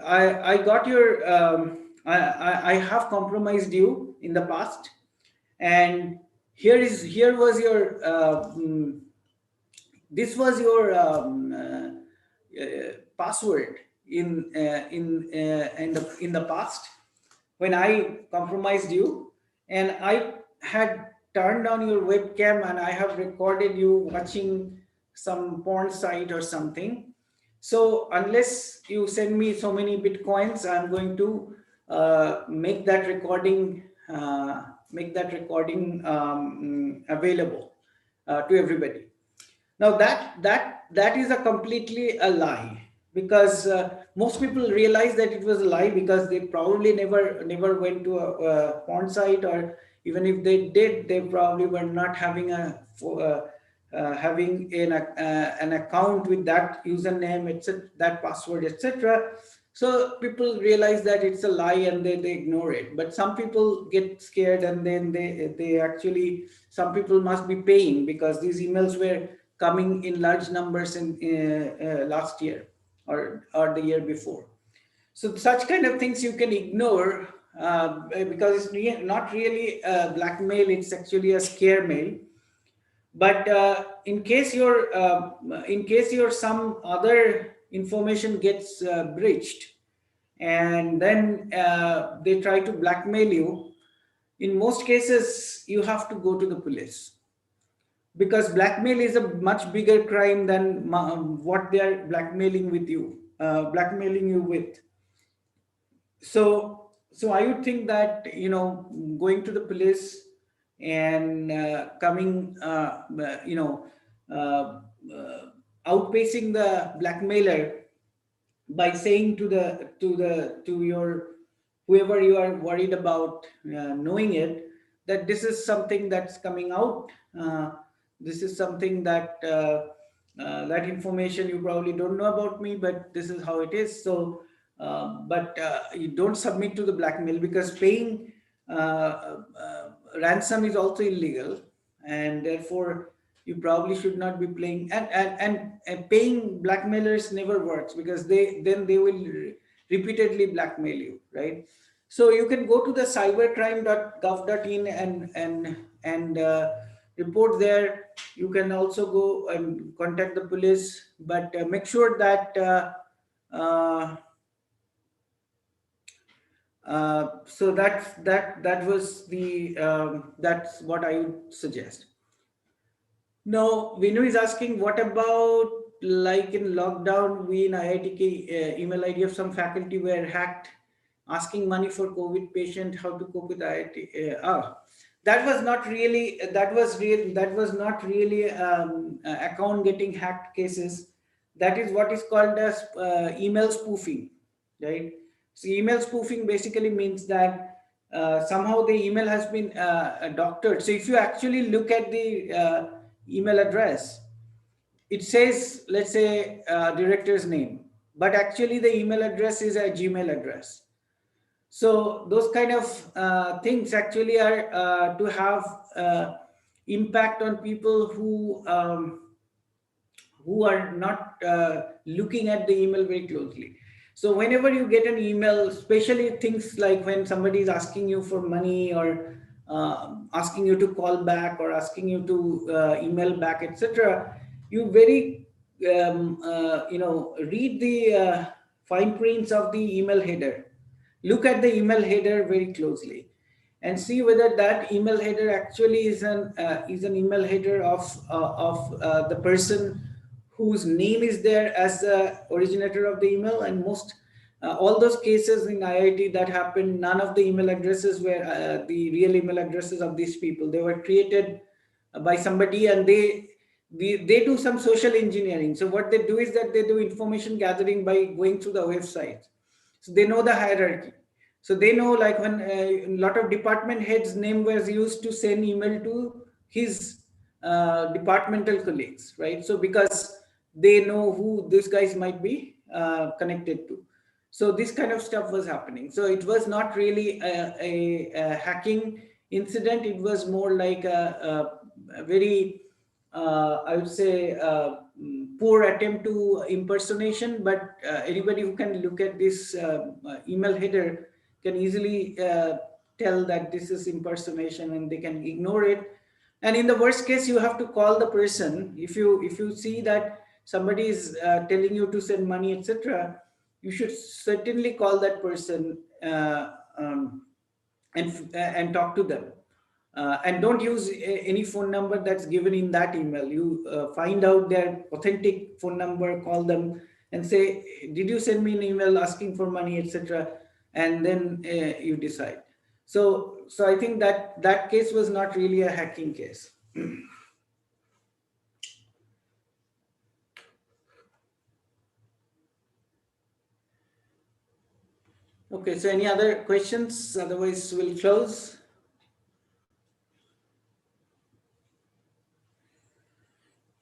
I got your I have compromised you in the past, and here was your this was your password in the past when I compromised you, and I had turned on your webcam and I have recorded you watching some porn site or something. So unless you send me so many bitcoins, I'm going to make that recording available to everybody. Now that is a completely a lie, because most people realize that it was a lie because they probably never went to a porn site, or even if they did, they probably were not having having an account with that username, etc., that password, etc. So people realize that it's a lie and they ignore it. But some people get scared, and then they actually, some people must be paying because these emails were coming in large numbers in last year or the year before. So such kind of things you can ignore because it's not really blackmail, it's actually a scare mail. But in case your some other information gets breached, and then they try to blackmail you, in most cases you have to go to the police, because blackmail is a much bigger crime than what they are blackmailing you with. So I would think that, going to the police and coming uh, uh, outpacing the blackmailer by saying to your whoever you are worried about knowing it, that this is something that's coming out, this is something that that information you probably don't know about me, but this is how it is. So but you don't submit to the blackmail, because paying ransom is also illegal, and therefore you probably should not be playing, and paying blackmailers never works, because they will repeatedly blackmail you, right? So you can go to the cybercrime.gov.in and report there. You can also go and contact the police, but make sure that uh, so that was the that's what I would suggest. Now, Vinu is asking, what about like in lockdown, we in IITK email ID of some faculty were hacked, asking money for COVID patient, how to cope with IIT? That was not really, that was not really account getting hacked cases. That is what is called as email spoofing, right? So email spoofing basically means that somehow the email has been doctored. So if you actually look at the email address, it says, let's say, director's name, but actually the email address is a Gmail address. So those kind of things actually are to have impact on people who are not looking at the email very closely. So whenever you get an email, especially things like when somebody is asking you for money, or asking you to call back, or asking you to email back, etc., you very read the fine prints of the email header. Look at the email header very closely and see whether that email header actually is an email header of the person whose name is there as the originator of the email. And most all those cases in IIT that happened, none of the email addresses were the real email addresses of these people. They were created by somebody, and they do some social engineering. So what they do is that they do information gathering by going through the website. So they know the hierarchy. So they know, like, when a lot of department heads' name was used to send email to his departmental colleagues, right? So because they know who these guys might be connected to. So this kind of stuff was happening. So it was not really a hacking incident. It was more like a very, I would say, poor attempt to impersonation, but anybody who can look at this email header can easily tell that this is impersonation, and they can ignore it. And in the worst case, you have to call the person. If you see that somebody is telling you to send money, etc., you should certainly call that person and talk to them. And don't use any phone number that's given in that email. You find out their authentic phone number, call them and say, did you send me an email asking for money, etc., and then you decide. So I think that case was not really a hacking case. Okay, so any other questions? Otherwise, we'll close.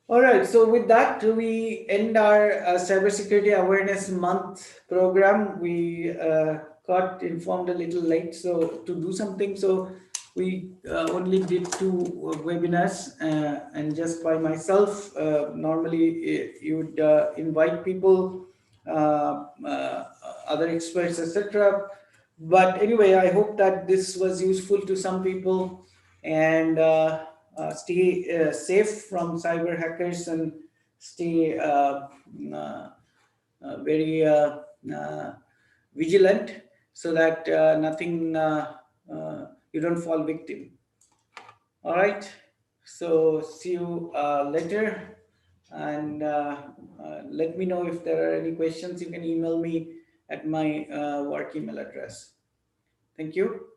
All right, so with that, we end our Cybersecurity Awareness Month program. We got informed a little late, so to do something. So we only did 2 webinars, and just by myself. Normally, you would invite people, other experts, etc. But anyway, I hope that this was useful to some people, and stay safe from cyber hackers, and stay very vigilant, so that nothing you don't fall victim. All right, so see you later, and let me know if there are any questions. You can email me at my work email address. Thank you.